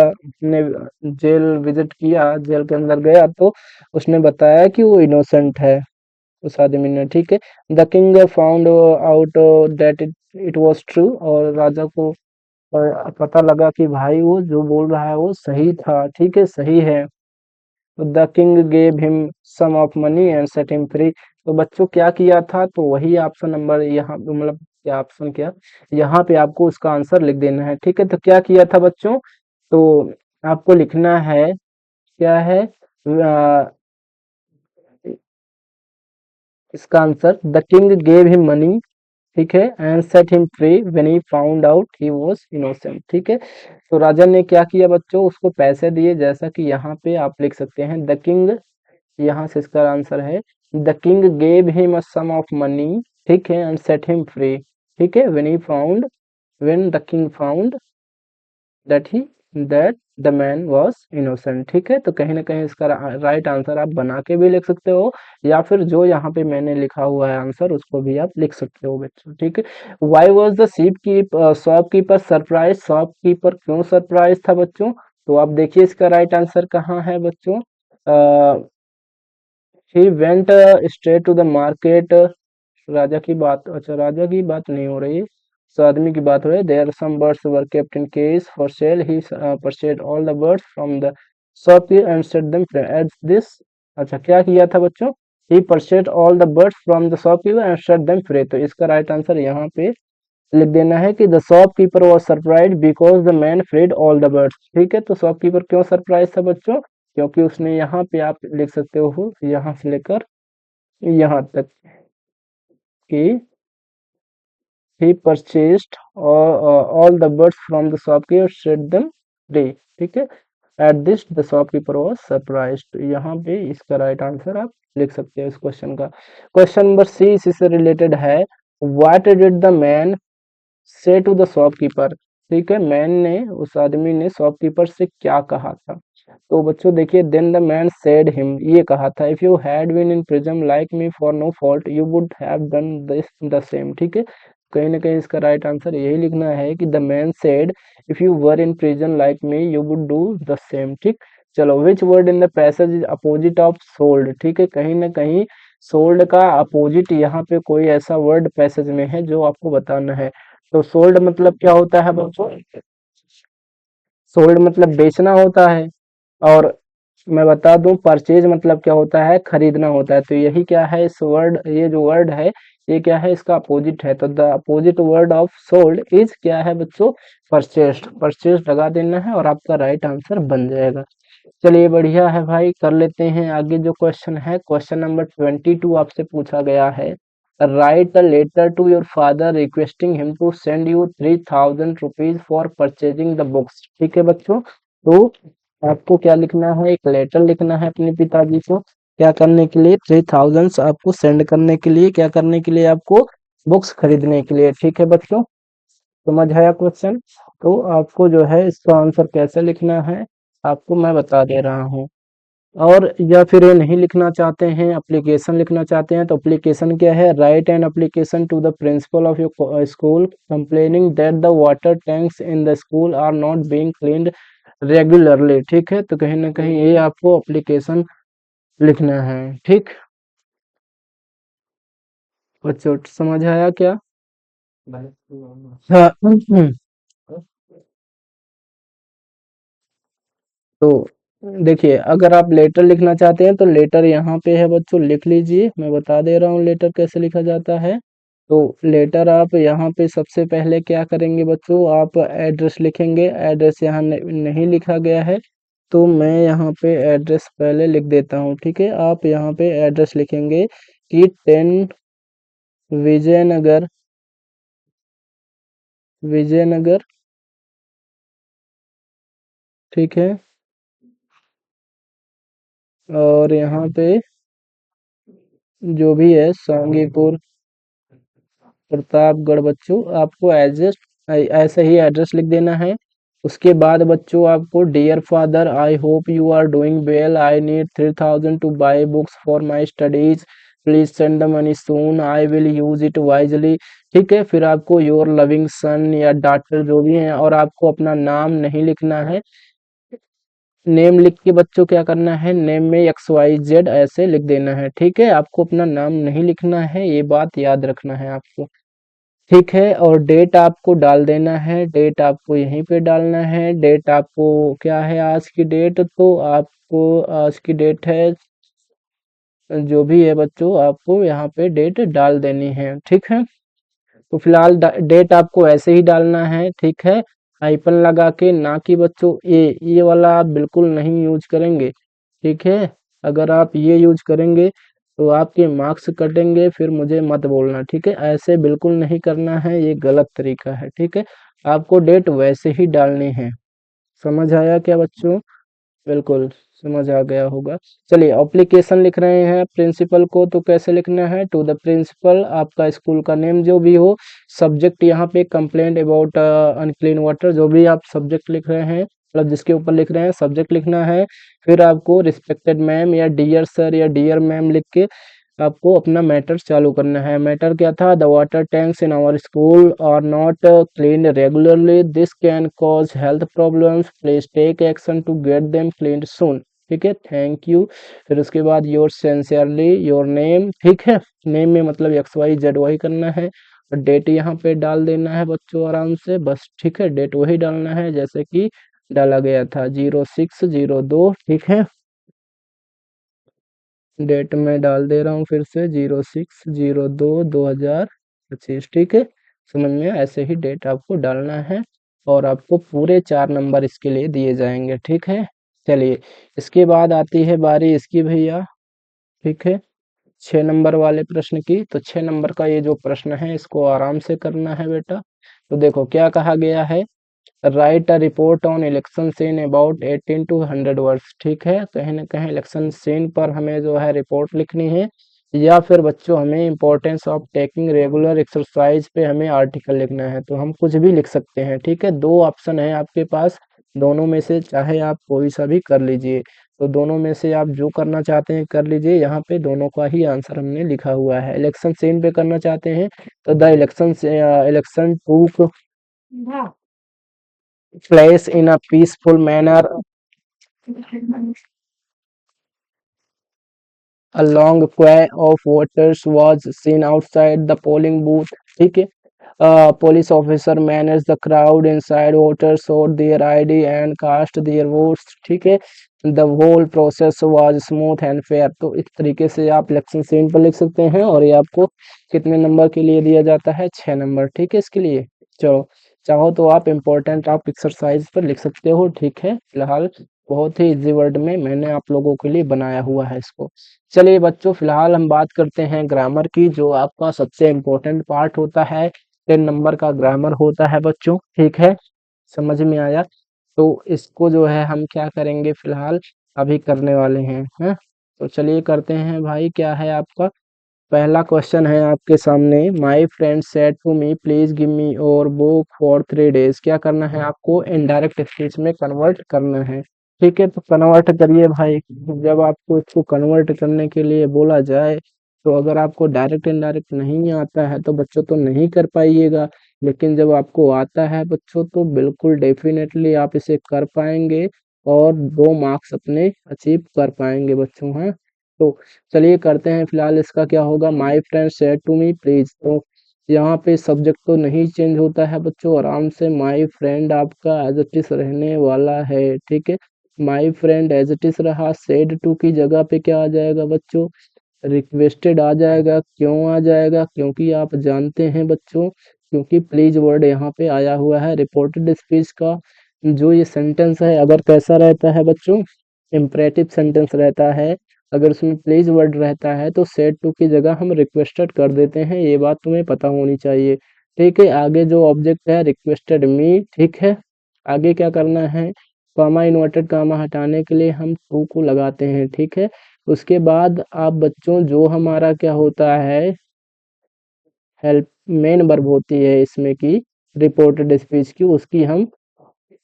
ने जेल विजिट किया, जेल के अंदर गया, तो उसने बताया कि वो इनोसेंट है, उस आदमी ने। ठीक है, the king found out that it was true. और राजा को पता लगा कि भाई वो जो बोल रहा है वो सही था। ठीक है, सही है। The king gave him some of money and set him free. तो बच्चों क्या किया था? तो वही ऑप्शन नंबर यहाँ, मतलब क्या ऑप्शन, क्या यहाँ पे आपको उसका आंसर लिख देना है। ठीक है, तो क्या किया था बच्चों? तो आपको लिखना है, क्या है इसका answer, the king gave him money. ठीक है, and set him free when he found out he was innocent. ठीक है, तो राजा ने क्या किया बच्चों? उसको पैसे दिए, जैसा कि यहाँ पे आप लिख सकते हैं, द किंग, यहाँ से इसका आंसर है, the king gave him a some of money. ठीक है, एंड सेट हिम फ्री। ठीक है, when the king found that he that the man was innocent. ठीक है, तो कहीं ना कहीं इसका राइट आंसर आप बना के भी लिख सकते हो, या फिर जो यहाँ पे मैंने लिखा हुआ है आंसर उसको भी आप लिख सकते हो बच्चों। ठीक है, why was the shopkeeper surprise? Shopkeeper क्यों सरप्राइज था बच्चों? तो आप देखिए इसका राइट आंसर कहाँ है बच्चों। He went straight to the market. राजा की बात, अच्छा राजा की बात नहीं हो रही, इस आदमी की बात हो रही है। There some birds were kept in cage for sale. He purchase all the birds from the shopkeeper and set them free at this. अच्छा, क्या किया था बच्चों? He purchase all the birds from the shopkeeper and set them free. तो इसका right answer यहाँ पे लिख देना है कि the shopkeeper was surprised because the man freed all the birds. ठीक है, तो शॉपकीपर क्यों सरप्राइज था बच्चों? क्योंकि उसने, यहाँ पे आप लिख सकते हो, यहाँ से लेकर यहाँ तक कि he purchased all the birds from the shopkeeper set them free, ठीक है। At this the shopkeeper was surprised, यहाँ पे इसका राइट आंसर आप लिख सकते हो इस क्वेश्चन का। क्वेश्चन नंबर सी इसी से रिलेटेड है, व्हाट डिड द मैन से टू द शॉपकीपर, ठीक है, मैन ने, उस आदमी ने शॉपकीपर से क्या कहा था। तो बच्चों देखिए, then the man said him, ये कहा था, if you had been in prison like me for no fault you would have done this the same, ठीक है। कहीं ना कहीं इसका राइट आंसर यही लिखना है कि the man said if you were in prison like me you would do the same, ठीक। चलो, which word in the passage is opposite of sold, ठीक है, कहीं ना कहीं सोल्ड का अपोजिट यहाँ पे कोई ऐसा वर्ड पैसेज में है जो आपको बताना है। तो सोल्ड मतलब क्या होता है बच्चों, सोल्ड मतलब बेचना होता है, और मैं बता दूं परचेज मतलब क्या होता है, खरीदना होता है। तो यही क्या है, इस वर्ड, ये जो वर्ड है ये क्या है, इसका अपोजिट है। तो the opposite word of sold is क्या है बच्चों, परचेस्ड, परचेस्ड लगा देना है और आपका राइट आंसर बन जाएगा। चलिए बढ़िया है भाई, कर लेते हैं आगे जो क्वेश्चन है। क्वेश्चन नंबर 22 आपसे पूछा गया है, write a letter to your father requesting him to send you 3000 rupees for purchasing the books, ठीक है बच्चों। तो आपको क्या लिखना है, एक लेटर लिखना है अपने पिताजी को, क्या करने के लिए, 3000 आपको सेंड करने के लिए, क्या करने के लिए, आपको बुक्स खरीदने के लिए, ठीक है बच्चों। समझ आया क्वेश्चन। तो आपको जो है इसका आंसर कैसे लिखना है आपको मैं बता दे रहा हूँ। और या फिर ये नहीं लिखना चाहते हैं, एप्लीकेशन लिखना चाहते हैं, तो एप्लीकेशन क्या है, write an application to the principal of your school complaining that the water tanks in the school are not being cleaned regularly, ठीक है। तो कहीं ना कहीं ये आपको एप्लीकेशन लिखना है, ठीक। बच्चों समझ आया क्या? हाँ। तो देखिए, अगर आप लेटर लिखना चाहते हैं तो लेटर यहाँ पे है बच्चों, लिख लीजिए, मैं बता दे रहा हूँ लेटर कैसे लिखा जाता है। तो लेटर आप यहाँ पे सबसे पहले क्या करेंगे बच्चों, आप एड्रेस लिखेंगे, एड्रेस यहाँ नहीं लिखा गया है, तो मैं यहाँ पे एड्रेस पहले लिख देता हूँ, ठीक है। आप यहाँ पे एड्रेस लिखेंगे कि 10 विजयनगर, विजयनगर, ठीक है। और यहाँ पे जो भी है सांगीपुर, प्रतापगढ़, बच्चों आपको एड्रेस ऐसे ही एड्रेस लिख देना है। उसके बाद बच्चों आपको, dear father I hope you are doing well, I need 3000 to buy books for my studies, please send the money soon, I will use it wisely, ठीक है। फिर आपको योर लविंग सन या डॉटर जो भी है, और आपको अपना नाम नहीं लिखना है, नेम लिख के बच्चों क्या करना है, नेम में XYZ ऐसे लिख देना है, ठीक है। आपको अपना नाम नहीं लिखना है, ये बात याद रखना है आपको, ठीक है। और डेट आपको डाल देना है, डेट आपको यहीं पे डालना है। डेट आपको क्या है, आज की डेट, तो आपको आज की डेट है, जो भी है बच्चों आपको यहाँ पे डेट डाल देनी है, ठीक है। तो फिलहाल डेट आपको ऐसे ही डालना है, ठीक है, हाइपन लगा के, ना कि बच्चों ये वाला आप बिल्कुल नहीं यूज करेंगे, ठीक है। अगर आप ये यूज करेंगे तो आपके मार्क्स कटेंगे, फिर मुझे मत बोलना, ठीक है, ऐसे बिल्कुल नहीं करना है, ये गलत तरीका है, ठीक है। आपको डेट वैसे ही डालनी है। समझ आया क्या बच्चों? बिल्कुल समझ आ गया होगा। चलिए, एप्लीकेशन लिख रहे हैं प्रिंसिपल को, तो कैसे लिखना है, टू द प्रिंसिपल, आपका स्कूल का नेम जो भी हो, सब्जेक्ट यहाँ पे कंप्लेंट अबाउट अनक्लीन वाटर, जो भी आप सब्जेक्ट लिख रहे हैं, मतलब जिसके ऊपर लिख रहे हैं सब्जेक्ट लिखना है। फिर आपको रिस्पेक्टेड मैम या डियर सर या डियर मैम लिख के आपको अपना मैटर चालू करना है। मैटर क्या था, the water tanks in our school are not clean regularly, this can cause health problems, please take action to get them cleaned soon, ठीक है, थैंक यू। फिर उसके बाद योर सिंसियरली योर नेम, ठीक है, नेम में मतलब XYZ वही करना है, और डेट यहाँ पे डाल देना है बच्चों आराम से, बस, ठीक है, डेट वही डालना है जैसे कि डाला गया था, 0602, ठीक है। डेट में डाल दे रहा हूँ फिर से, 06/02/2025, ठीक है। समझ में आया? ऐसे ही डेट आपको डालना है, और आपको पूरे 4 नंबर इसके लिए दिए जाएंगे, ठीक है। चलिए, इसके बाद आती है बारी इसकी भैया, ठीक है। 6 नंबर वाले प्रश्न की। तो 6 नंबर का ये जो प्रश्न है इसको आराम से करना है बेटा। तो देखो क्या कहा गया है, write a report on election scene about 18 to 100 words. ठीक है, कहीं ना कहीं इलेक्शन सीन पर हमें जो है रिपोर्ट लिखनी है, या फिर बच्चों हमें importance of taking regular exercise पे हमें आर्टिकल लिखना है। तो हम कुछ भी लिख सकते हैं। ठीक है, दो ऑप्शन है आपके पास, दोनों में से चाहे आप कोई सा भी कर लीजिए। तो दोनों में से आप जो करना चाहते हैं कर लीजिए। यहाँ पे दोनों का ही आंसर हमने लिखा हुआ है। इलेक्शन सीन पे करना चाहते हैं तो द इलेक्शन टूक place in a peaceful manner. A long queue of voters was seen outside the polling booth. ठीक है, police officer managed the crowd inside. Voters showed their ID and cast their votes. ठीक है, the whole process was smooth and fair। तो इस तरीके से आप election scene पर लिख सकते हैं, और ये आपको कितने नंबर के लिए दिया जाता है, 6 नंबर। ठीक है, इसके लिए चलो, चाहो तो आप इम्पोर्टेंट आप एक्सरसाइज पर लिख सकते हो। ठीक है, फिलहाल बहुत ही इजी वर्ड में मैंने आप लोगों के लिए बनाया हुआ है इसको। चलिए बच्चों, फिलहाल हम बात करते हैं ग्रामर की, जो आपका सबसे इम्पोर्टेंट पार्ट होता है। 10 नंबर का ग्रामर होता है बच्चों। ठीक है, समझ में आया? तो इसको जो है हम क्या करेंगे, फिलहाल अभी करने वाले हैं। तो चलिए करते हैं भाई। क्या है आपका पहला क्वेश्चन है आपके सामने, my friend said to me please give me your book for 3 days। क्या करना है आपको, इनडायरेक्ट स्पीच में कन्वर्ट करना है। ठीक है, तो कन्वर्ट करिए भाई। जब आपको इसको कन्वर्ट करने के लिए बोला जाए, तो अगर आपको डायरेक्ट इनडायरेक्ट नहीं आता है तो बच्चों तो नहीं कर पाइएगा, लेकिन जब आपको आता है बच्चों तो बिल्कुल डेफिनेटली आप इसे कर पाएंगे, और 2 मार्क्स अपने अचीव कर पाएंगे बच्चों हैं। तो चलिए करते हैं। फिलहाल इसका क्या होगा, my friend said to me please. तो यहाँ पे सब्जेक्ट तो नहीं चेंज होता है बच्चों, आराम से माई फ्रेंड आपका एज इट इज रहने वाला है। ठीक है, my friend as it is रहा। सेड टू की जगह पे क्या आ जाएगा बच्चों, रिक्वेस्टेड आ जाएगा। क्यों आ जाएगा, क्योंकि आप जानते हैं बच्चों, क्योंकि प्लीज वर्ड यहाँ पे आया हुआ है। रिपोर्टेड स्पीच का जो ये सेंटेंस है, अगर कैसा रहता है बच्चों, इम्परेटिव सेंटेंस रहता है। अगर उसमें प्लीज वर्ड रहता है तो सेड टू की जगह हम रिक्वेस्टेड कर देते हैं, ये बात तुम्हें पता होनी चाहिए। ठीक है, आगे जो ऑब्जेक्ट है रिक्वेस्टेड मी। ठीक है, आगे क्या करना है, कामा इन्वर्टेड कामा हटाने के लिए हम टू को लगाते हैं। ठीक है, उसके बाद आप बच्चों जो हमारा क्या होता है, हेल्प मेन वर्ब होती है इसमें की रिपोर्टेड स्पीच की, उसकी हम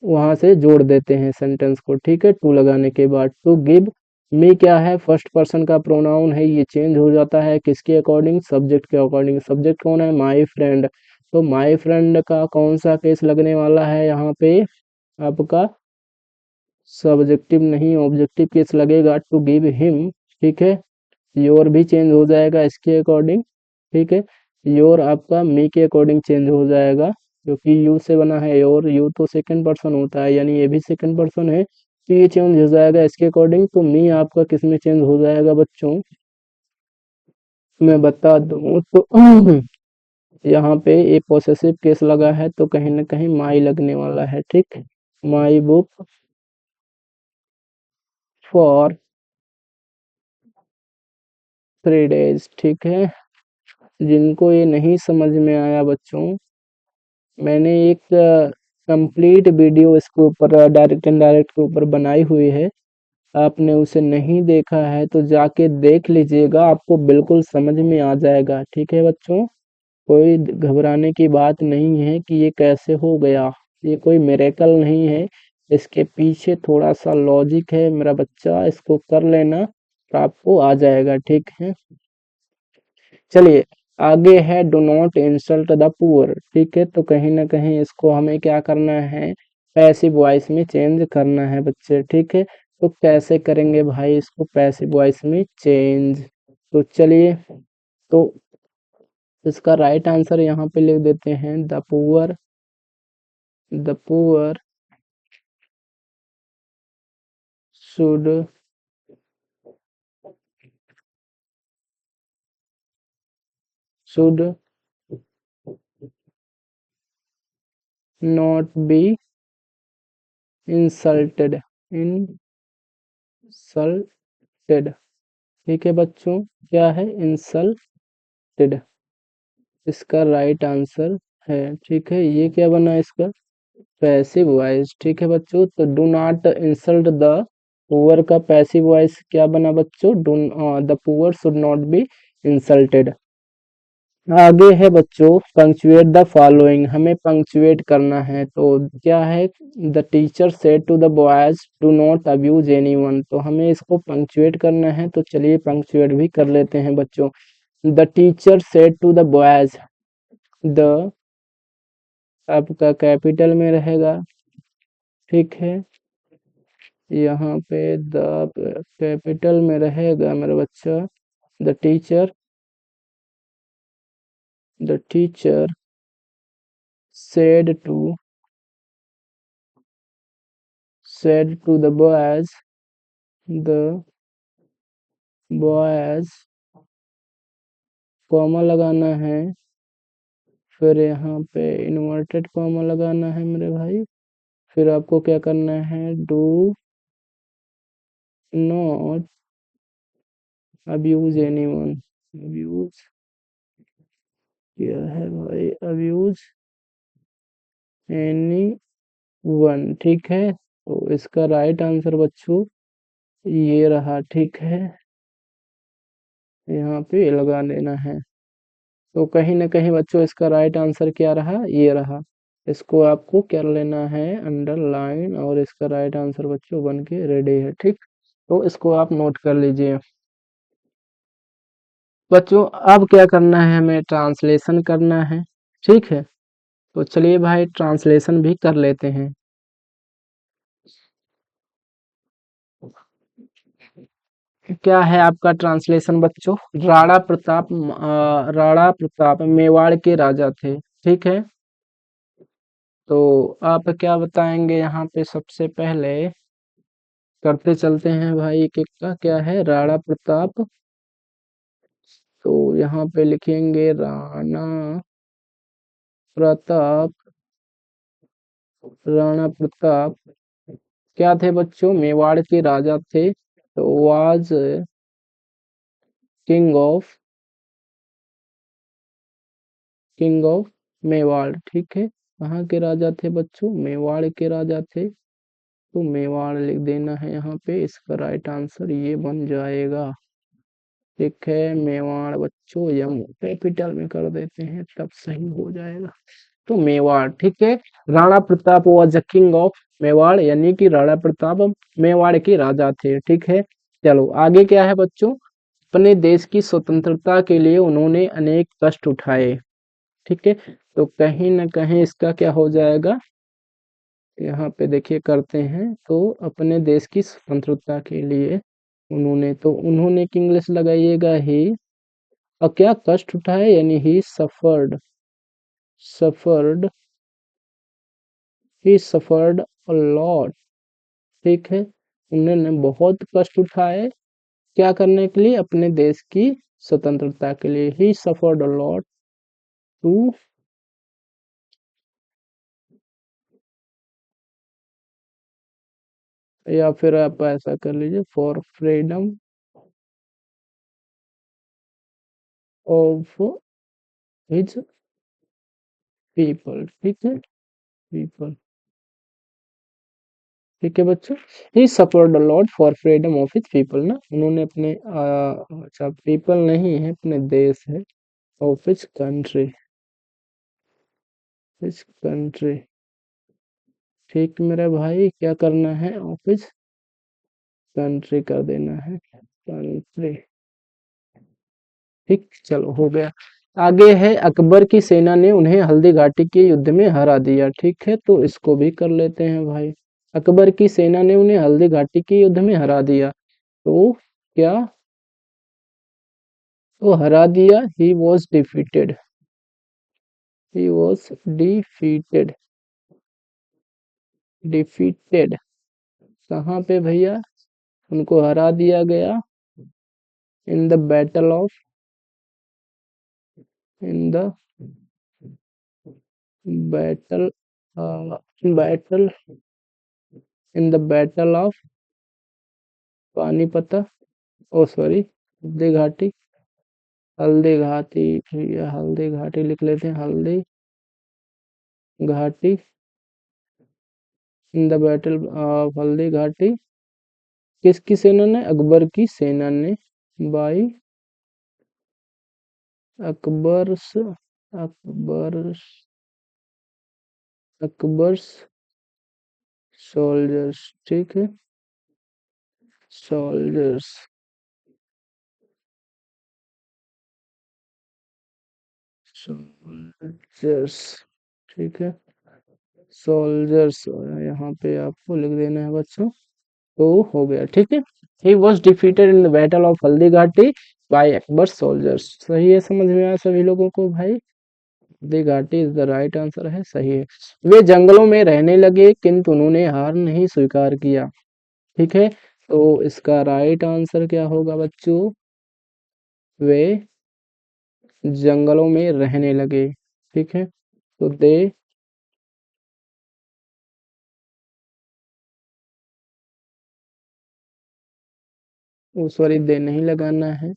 वहां से जोड़ देते हैं सेंटेंस को। ठीक है, टू लगाने के बाद टू गिव मी क्या है, फर्स्ट पर्सन का प्रोनाउन है, ये चेंज हो जाता है किसके अकॉर्डिंग, सब्जेक्ट के अकॉर्डिंग। सब्जेक्ट कौन है, माई फ्रेंड। तो माई फ्रेंड का कौन सा केस लगने वाला है यहाँ पे, आपका सब्जेक्टिव नहीं ऑब्जेक्टिव केस लगेगा, टू गिव हिम। ठीक है, योर भी चेंज हो जाएगा इसके अकॉर्डिंग। ठीक है, योर आपका मी के अकॉर्डिंग चेंज हो जाएगा, क्योंकि यू से बना है योर, यू तो सेकंड पर्सन होता है, यानी ये भी सेकंड पर्सन है, तो ये चेंज हो जाएगा इसके अकॉर्डिंग। तो मी आपका किस में चेंज हो जाएगा बच्चों, मैं बता दूं तो यहाँ पे ये पोसेसिव केस लगा है, तो कहीं ना कहीं माई लगने वाला है। ठीक, माई बुक फॉर 3 days। ठीक है, जिनको ये नहीं समझ में आया बच्चों, मैंने एक कंप्लीट वीडियो इसके ऊपर डायरेक्ट इनडायरेक्ट के ऊपर बनाई हुई है, आपने उसे नहीं देखा है तो जाके देख लीजिएगा, आपको बिल्कुल समझ में आ जाएगा। ठीक है बच्चों, कोई घबराने की बात नहीं है कि ये कैसे हो गया, ये कोई मिरेकल नहीं है, इसके पीछे थोड़ा सा लॉजिक है मेरा बच्चा, इसको कर लेना तो आपको आ जाएगा। ठीक है, चलिए आगे है, do not insult the poor. ठीक है, तो कहीं ना कहीं इसको हमें क्या करना है, पैसिव वॉइस में चेंज करना है बच्चे। ठीक है, तो कैसे करेंगे भाई इसको पैसिव वॉइस में चेंज, तो चलिए, तो इसका राइट आंसर यहाँ पे लिख देते हैं, the poor should should not be insulted, insulted. ठीक है बच्चों, क्या है इंसल्टेड, इसका राइट आंसर है। ठीक है, ये क्या बना इसका पैसिव वॉइस। ठीक है बच्चों, तो do not insult the poor का पैसिव वॉइस क्या बना बच्चों, do the poor should not be insulted. आगे है बच्चों पंक्चुएट द फॉलोइंग, हमें पंक्चुएट करना है। तो क्या है, the teacher said to the boys do not abuse anyone, तो हमें इसको पंक्चुएट करना है। तो चलिए पंक्चुएट भी कर लेते हैं बच्चों। The teacher said to the boys, the आपका कैपिटल में रहेगा। ठीक है, यहाँ पे द कैपिटल में रहेगा मेरा बच्चा। The teacher said to the boys, comma लगाना है, फिर यहाँ पे इन्वर्टेड कॉमा लगाना है मेरे भाई। फिर आपको क्या करना है, do not abuse anyone. Abuse क्या है भाई, अब्यूज एनी वन। ठीक है, तो इसका राइट आंसर बच्चों ये रहा। ठीक है, यहाँ पे लगा लेना है। तो कहीं ना कहीं बच्चों इसका राइट आंसर क्या रहा, ये रहा। इसको आपको क्या लेना है, अंडरलाइन, और इसका राइट आंसर बच्चों बन के रेडी है। ठीक, तो इसको आप नोट कर लीजिए बच्चों। अब क्या करना है, हमें ट्रांसलेशन करना है। ठीक है, तो चलिए भाई ट्रांसलेशन भी कर लेते हैं। क्या है आपका ट्रांसलेशन बच्चों, राणा प्रताप मेवाड़ के राजा थे। ठीक है, तो आप क्या बताएंगे यहाँ पे, सबसे पहले करते चलते हैं भाई एक एक का। क्या है, राणा प्रताप, तो यहाँ पे लिखेंगे राणा प्रताप। राणा प्रताप क्या थे बच्चों, मेवाड़ के राजा थे। तो वाज किंग ऑफ मेवाड़। ठीक है, कहाँ के राजा थे बच्चों, मेवाड़ के राजा थे। तो मेवाड़ लिख देना है यहाँ पे, इसका राइट आंसर ये बन जाएगा। ठीक है, मेवाड़ बच्चों यम कैपिटल में कर देते हैं तब सही हो जाएगा। तो मेवाड़, ठीक है। Rana Pratap was the king of Mewar, यानी कि राणा प्रताप मेवाड़ के राजा थे। ठीक है, चलो आगे क्या है बच्चों, अपने देश की स्वतंत्रता के लिए उन्होंने अनेक कष्ट उठाए। ठीक है, तो कहीं ना कहीं इसका क्या हो जाएगा, यहाँ पे देखिए करते हैं। तो अपने देश की स्वतंत्रता के लिए उन्होंने, तो उन्होंने की इंग्लिश लगाइएगा ही, और क्या कष्ट उठाए, यानी ही सफर्ड अ लॉट। ठीक है, उन्होंने बहुत कष्ट उठाए, क्या करने के लिए, अपने देश की स्वतंत्रता के लिए। He suffered a lot to, या फिर आप ऐसा कर लीजिए, for freedom of his people. ठीक है, पीपल। ठीक है बच्चों, he suffered a lot for freedom of his people ना, उन्होंने अपने अच्छा पीपल नहीं है, अपने देश है, ऑफ हिज कंट्री। ठीक मेरा भाई, क्या करना है, ऑफिस कंट्री कर देना है, कंट्री। ठीक, चलो हो गया। आगे है, अकबर की सेना ने उन्हें हल्दी घाटी के युद्ध में हरा दिया। ठीक है, तो इसको भी कर लेते हैं भाई। अकबर की सेना ने उन्हें हल्दी घाटी के युद्ध में हरा दिया, तो क्या, तो हरा दिया, ही वॉज डिफीटेड। कहाँ पे भैया, उनको हरा दिया गया, in the battle of in the battle battle in the battle of Panipat, oh sorry, Haldighati, Haldi Ghati, या हल्दी घाटी लिख लेते हैं, हल्दी घाटी इन the battle of Haldi Ghati, किसकी सेना ने? अकबर की सेना ने, बाई अकबर्स, अकबर्स, अकबर्स सोल्जर्स, ठीक है, सोल्जर्स, सोल्जर्स, ठीक है, सोल्जर्स, यहाँ पे आपको लिख देना है बच्चों। तो हो गया, ठीक है। He was defeated in the battle of Haldi Ghati bye Akbar soldiers. सही है, समझ में आया सभी लोगों को भाई? Haldi Ghati is the right answer है, सही है। वे जंगलों में रहने लगे किंतु उन्होंने हार नहीं स्वीकार किया, ठीक है। तो इसका राइट आंसर क्या होगा बच्चों? वे जंगलों में रहने लगे, ठीक है। तो दे, सॉरी दे नहीं लगाना है,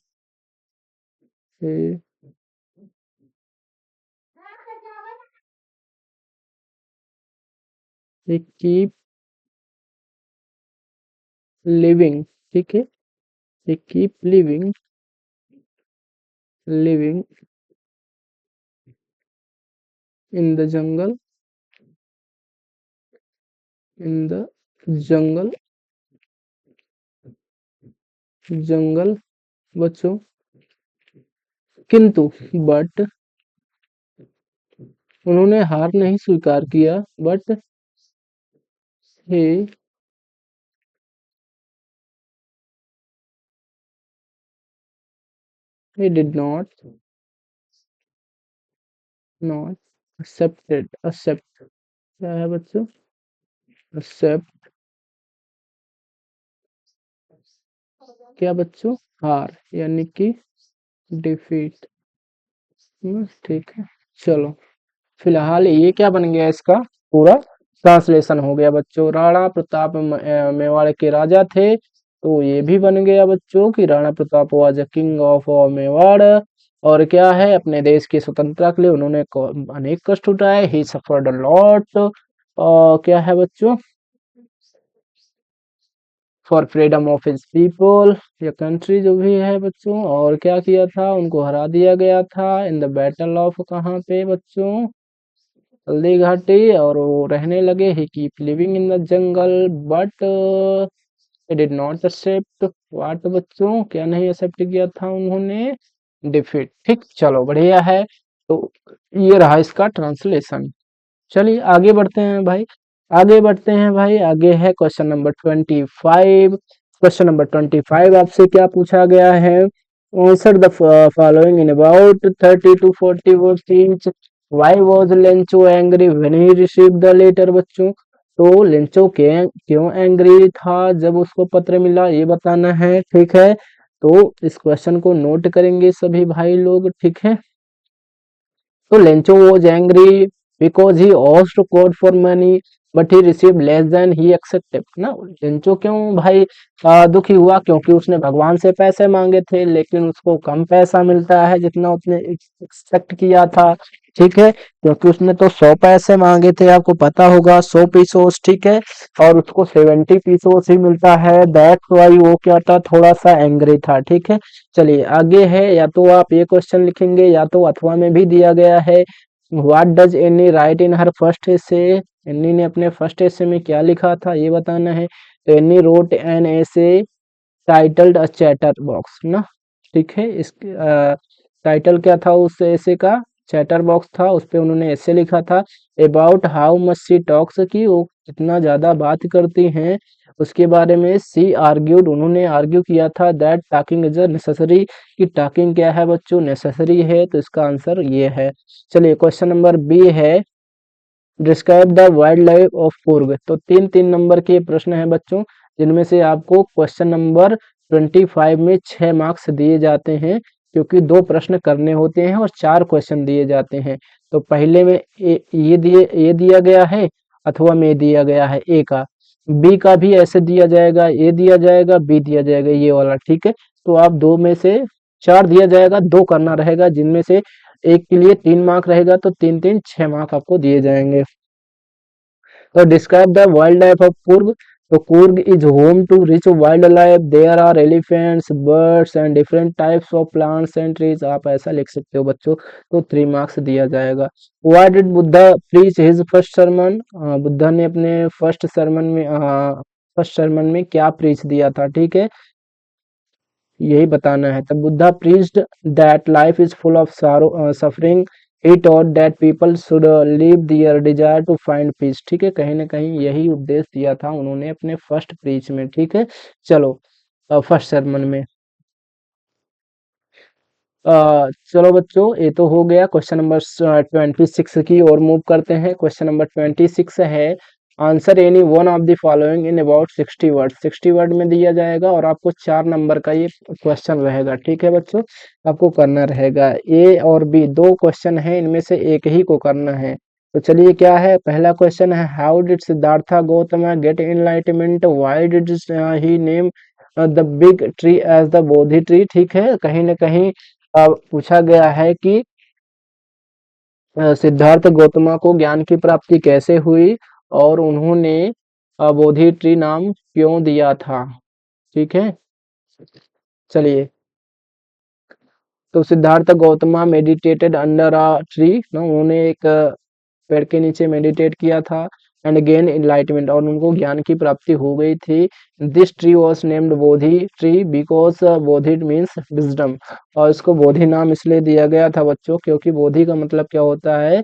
कीप लिविंग, ठीक है, keep living, living in the jungle, in the jungle, jungle बच्चों, किंतु बट उन्होंने हार नहीं स्वीकार किया, but he he did not accepted, accept क्या है बच्चों? accept क्या बच्चों? हार, यानी कि डिफीट, ठीक है। चलो, फिलहाल ये क्या बन गया, इसका पूरा ट्रांसलेशन हो गया बच्चों। राणा प्रताप मेवाड़ के राजा थे, तो ये भी बन गया बच्चों कि Rana Pratap was king of Mewar. और क्या है, अपने देश की स्वतंत्रता के लिए उन्होंने अनेक कष्ट उठाए, ही सफर्ड अ लॉट, क्या है बच्चों? For freedom of his people, या कंट्री जो भी है बच्चों। और क्या किया था, उनको हरा दिया गया था इन द बैटल ऑफ, कहाँ पे बच्चों? हल्दी घाटी। और वो रहने लगे, he keep living in the jungle, but did not accept what बच्चों, क्या नहीं एक्सेप्ट किया था उन्होंने? डिफीट, ठीक। चलो बढ़िया है। तो ये रहा इसका ट्रांसलेशन। चलिए आगे बढ़ते हैं भाई, आगे बढ़ते हैं भाई। आगे है क्वेश्चन नंबर 25। क्वेश्चन नंबर 25 आपसे क्या पूछा गया है? Answer the following in about 30 to 40 words. Why was Lencho angry when he received the letter बच्चों? तो लेंचो क्यों एंग्री था जब उसको पत्र मिला, ये बताना है, ठीक है। तो इस क्वेश्चन को नोट करेंगे सभी भाई लोग, ठीक है। So Lencho was angry because he asked God for money but he received less than he accepted ना। लेंचो क्यों भाई दुखी हुआ? क्योंकि उसने भगवान से पैसे मांगे थे लेकिन उसको कम पैसा मिलता है जितना उसने एक्सपेक्ट किया था, ठीक है। क्योंकि उसने तो 100 पैसे मांगे थे, आपको पता होगा 100 पीसोस, ठीक है, और उसको 70 पीसोस ही मिलता है। दैट्स वाई वो क्या था, थोड़ा सा एंग्री था, ठीक है। चलिए आगे है, या तो आप ये क्वेश्चन लिखेंगे या तो अथवा में भी दिया गया है। What does any right in her first essay? Any ने अपने फर्स्ट एसे में क्या लिखा था, ये बताना है। तो any wrote an essay titled a chatter box ना, ठीक है। इसके टाइटल क्या था उस एसे का? चैटर बॉक्स था, उस पे उन्होंने ऐसे लिखा था about how much she talks, की वो कितना ज्यादा बात करती हैं उसके बारे में। सी आर्ग्यूड, उन्होंने आर्ग्यू किया था that talking is a necessary, कि टॉकिंग क्या है बच्चों? नेसेसरी है। तो इसका आंसर ये है। चलिए क्वेश्चन नंबर बी है, describe the wild life of पूर्व। तो 3-3 नंबर के प्रश्न हैं बच्चों, जिनमें से आपको क्वेश्चन नंबर 25 में 6 मार्क्स दिए जाते हैं, क्योंकि 2 प्रश्न करने होते हैं और 4 क्वेश्चन दिए जाते हैं। तो पहले में ये दिया गया है, अथवा में दिया गया है ए का, बी का भी ऐसे दिया जाएगा, ए दिया जाएगा, बी दिया जाएगा, ये वाला, ठीक है। तो आप 2 में से 4 दिया जाएगा, 2 करना रहेगा, जिनमें से एक के लिए 3 मार्क रहेगा, तो 3-3 6 मार्क आपको दिए जाएंगे। तो describe the wild life of Coorg. तो Coorg is home to rich wild life, there are elephants, birds and different types of plants and trees. आप ऐसा लिख सकते हो बच्चों, तो 3 मार्क्स दिया जाएगा। Why did Buddha preach his first sermon. Buddha ने अपने फर्स्ट सरमन में क्या प्रीच दिया था, ठीक है, यही बताना है। तब Buddha preached that life is full of suffering, he taught that people should leave their desire to find peace. ठीक है, कहीं ना कहीं यही उपदेश दिया था उन्होंने अपने फर्स्ट प्रीच में। ठीक है, चलो फर्स्ट सरमन में। चलो बच्चों, ये तो हो गया क्वेश्चन नंबर 26 की ओर मूव करते हैं। क्वेश्चन नंबर 26 है, answer any one of the following in about 60 word. 60 word में दिया जाएगा और आपको 4 नंबर का ये क्वेश्चन रहेगा। ठीक है बच्चों, आपको करना रहेगा ए और बी, 2 क्वेश्चन है, इनमें से एक ही को करना है। तो चलिए, क्या है पहला क्वेश्चन है, how did Siddhartha Gautam get enlightenment, why did he name the big tree as the Bodhi tree. ठीक है, कहीं ना कहीं पूछा गया है कि सिद्धार्थ गौतम को ज्ञान की प्राप्ति कैसे हुई और उन्होंने बोधि ट्री नाम क्यों दिया था। ठीक है, चलिए, तो Siddharth Gautam meditated under a tree, उन्होंने एक पेड़ के नीचे मेडिटेट किया था, एंड गेन इनलाइटमेंट, और उनको ज्ञान की प्राप्ति हो गई थी। This tree was named Bodhi tree because Bodhi means wisdom, और इसको बोधि नाम इसलिए दिया गया था बच्चों, क्योंकि बोधि का मतलब क्या होता है,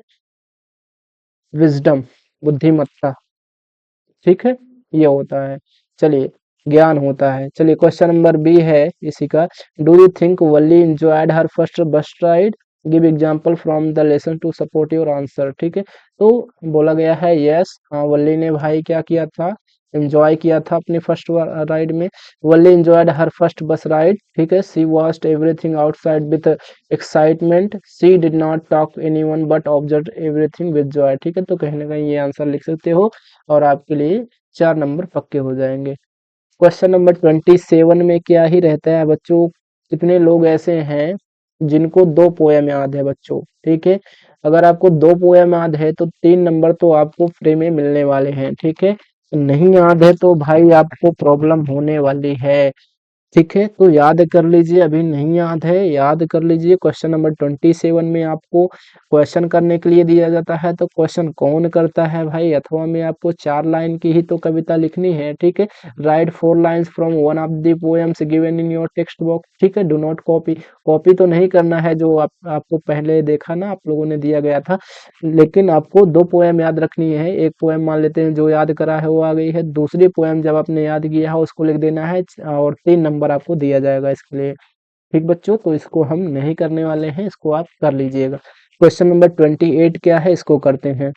विजडम, बुद्धिमत्ता। ठीक है, ये होता है, चलिए, ज्ञान होता है। चलिए, क्वेश्चन नंबर बी है इसी का, do you think Valli enjoyed her first bus ride, give example from the lesson to support your answer. ठीक है, तो बोला गया है यस, हाँ, वल्ली ने भाई क्या किया था, एंजॉय किया था अपनी फर्स्ट राइड में। Valli enjoyed her first bus ride. ठीक है, she watched everything outside with excitement, she did not talk anyone but observe everything with joy. ठीक है, तो कहीं ना कहीं ये आंसर लिख सकते हो और आपके लिए 4 नंबर पक्के हो जाएंगे। क्वेश्चन नंबर 27 में क्या ही रहता है बच्चों, कितने लोग ऐसे हैं जिनको 2 पोयम याद है बच्चों। ठीक है, अगर आपको 2 पोयम याद है तो 3 नंबर तो आपको फ्री में मिलने वाले हैं। ठीक है, नहीं याद है तो भाई आपको प्रॉब्लम होने वाली है। ठीक है, तो याद कर लीजिए, अभी नहीं याद है याद कर लीजिए। क्वेश्चन नंबर 27 में आपको क्वेश्चन करने के लिए दिया जाता है, तो क्वेश्चन कौन करता है भाई, अथवा में आपको 4 लाइन की ही तो कविता लिखनी है। ठीक है, right 4 lines from one of the poems given in your text box. ठीक है, डू नॉट कॉपी, कॉपी तो नहीं करना है, जो आपको पहले देखा ना आप लोगों ने दिया गया था, लेकिन आपको 2 पोएम याद रखनी है। एक पोएम मान लेते हैं जो याद करा है वो आ गई है, दूसरी पोएम जब आपने याद किया है उसको लिख देना है, और 3 नंबर आपको दिया जाएगा इसके लिए। ठीक बच्चों, तो इसको हम नहीं करने वाले हैं, इसको आप कर लीजिएगा। क्वेश्चन नंबर 28 क्या है, इसको करते हैं।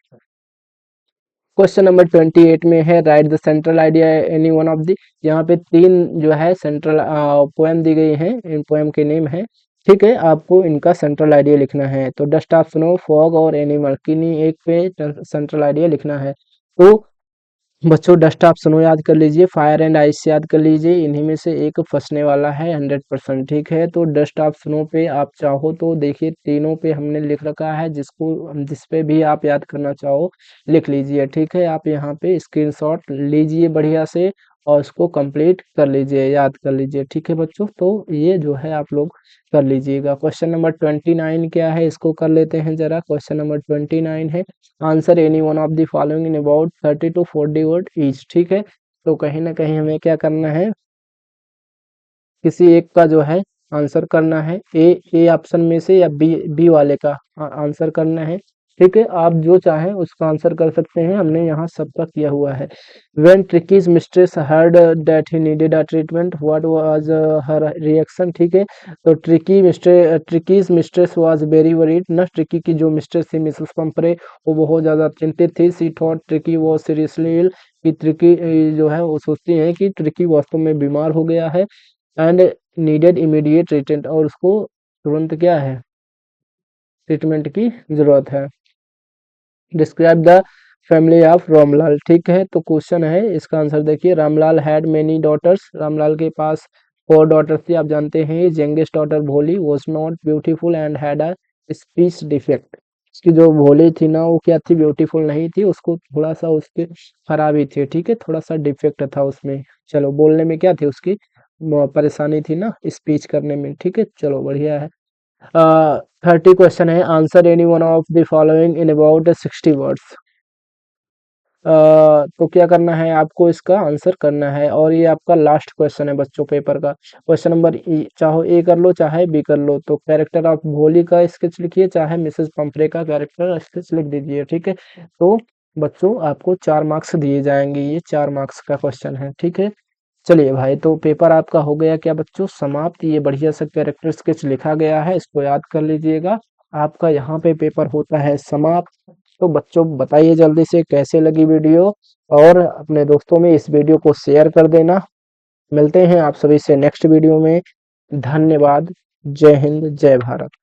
क्वेश्चन नंबर 28 में है, right the central idea any one of the. यहाँ पे 3 जो है सेंट्रल पोएम दी गई हैं, इन पोएम के नेम है। ठीक है, आपको इनका सेंट्रल आइडिया लिखना है, तो डस्ट ऑफ स्नो, फॉग और एनिमल, किन्हीं एक पे सेंट्रल आइडिया लिखना है। तो बच्चों, डस्ट ऑफ स्नो याद कर लीजिए, फायर एंड आइस याद कर लीजिए, इन्हीं में से एक फंसने वाला है 100%। ठीक है, तो डस्ट ऑफ स्नो पे आप चाहो तो देखिए, तीनों पे हमने लिख रखा है, जिस पे भी आप याद करना चाहो लिख लीजिए। ठीक है, आप यहाँ पे स्क्रीनशॉट लीजिए बढ़िया से और उसको कंप्लीट कर लीजिए, याद कर लीजिए। ठीक है बच्चों, तो ये जो है आप लोग कर लीजिएगा। क्वेश्चन नंबर 29 क्या है, इसको कर लेते हैं जरा। क्वेश्चन नंबर 29 है, answer any one of the following in about 30 to 40 word each. ठीक है, तो कहीं ना कहीं हमें क्या करना है, किसी एक का जो है आंसर करना है, ए ऑप्शन में से या बी वाले का आंसर करना है। ठीक है, आप जो चाहें उसका आंसर कर सकते हैं, हमने यहाँ सबका किया हुआ है। When Tricky's mistress heard that he needed a treatment, what was her reaction। ठीक है, तो ट्रिकीज मिस्ट्रेस वाज वेरी वरीड ना, ट्रिकी की जो मिस्ट्रेस थी मिसेस पंपरे, वो बहुत ज्यादा चिंतित थी। She thought Tricky was seriously ill, कि ट्रिकी जो है वो सोचती है कि ट्रिकी वास्तव में बीमार हो गया है, एंड नीडेड इमीडिएट ट्रीटमेंट, और उसको तुरंत क्या है, ट्रीटमेंट की जरूरत है। Describe the family of Ramlal. ठीक है, तो क्वेश्चन है, इसका आंसर देखिए, Ramlal had many daughters, Ramlal के पास फोर डॉटर थी, आप जानते हैं। Youngest daughter Bholi was not beautiful and had a speech defect. उसकी जो भोली थी ना, वो क्या थी, ब्यूटीफुल नहीं थी, उसको थोड़ा सा उसके खराबी थी, ठीक है, थोड़ा सा डिफेक्ट था उसमें। चलो, बोलने में क्या थी उसकी परेशानी थी ना, स्पीच करने में, ठीक है, चलो बढ़िया है। 30 क्वेश्चन है, answer any one of the following in about 60 words. तो क्या करना है आपको, इसका आंसर करना है, और ये आपका लास्ट क्वेश्चन है बच्चों पेपर का। क्वेश्चन नंबर चाहे ए कर लो चाहे बी कर लो। तो कैरेक्टर ऑफ भोली का स्केच लिखिए, चाहे मिसेस पंपरे का कैरेक्टर स्केच लिख दीजिए, ठीक है। तो बच्चों आपको 4 मार्क्स दिए जाएंगे, ये 4 मार्क्स का क्वेश्चन है, ठीक है। चलिए भाई, तो पेपर आपका हो गया क्या बच्चों, समाप्त। ये बढ़िया सा कैरेक्टर स्केच लिखा गया है, इसको याद कर लीजिएगा। आपका यहाँ पे पेपर होता है समाप्त। तो बच्चों बताइए जल्दी से कैसे लगी वीडियो, और अपने दोस्तों में इस वीडियो को शेयर कर देना। मिलते हैं आप सभी से नेक्स्ट वीडियो में। धन्यवाद। जय हिंद, जय भारत।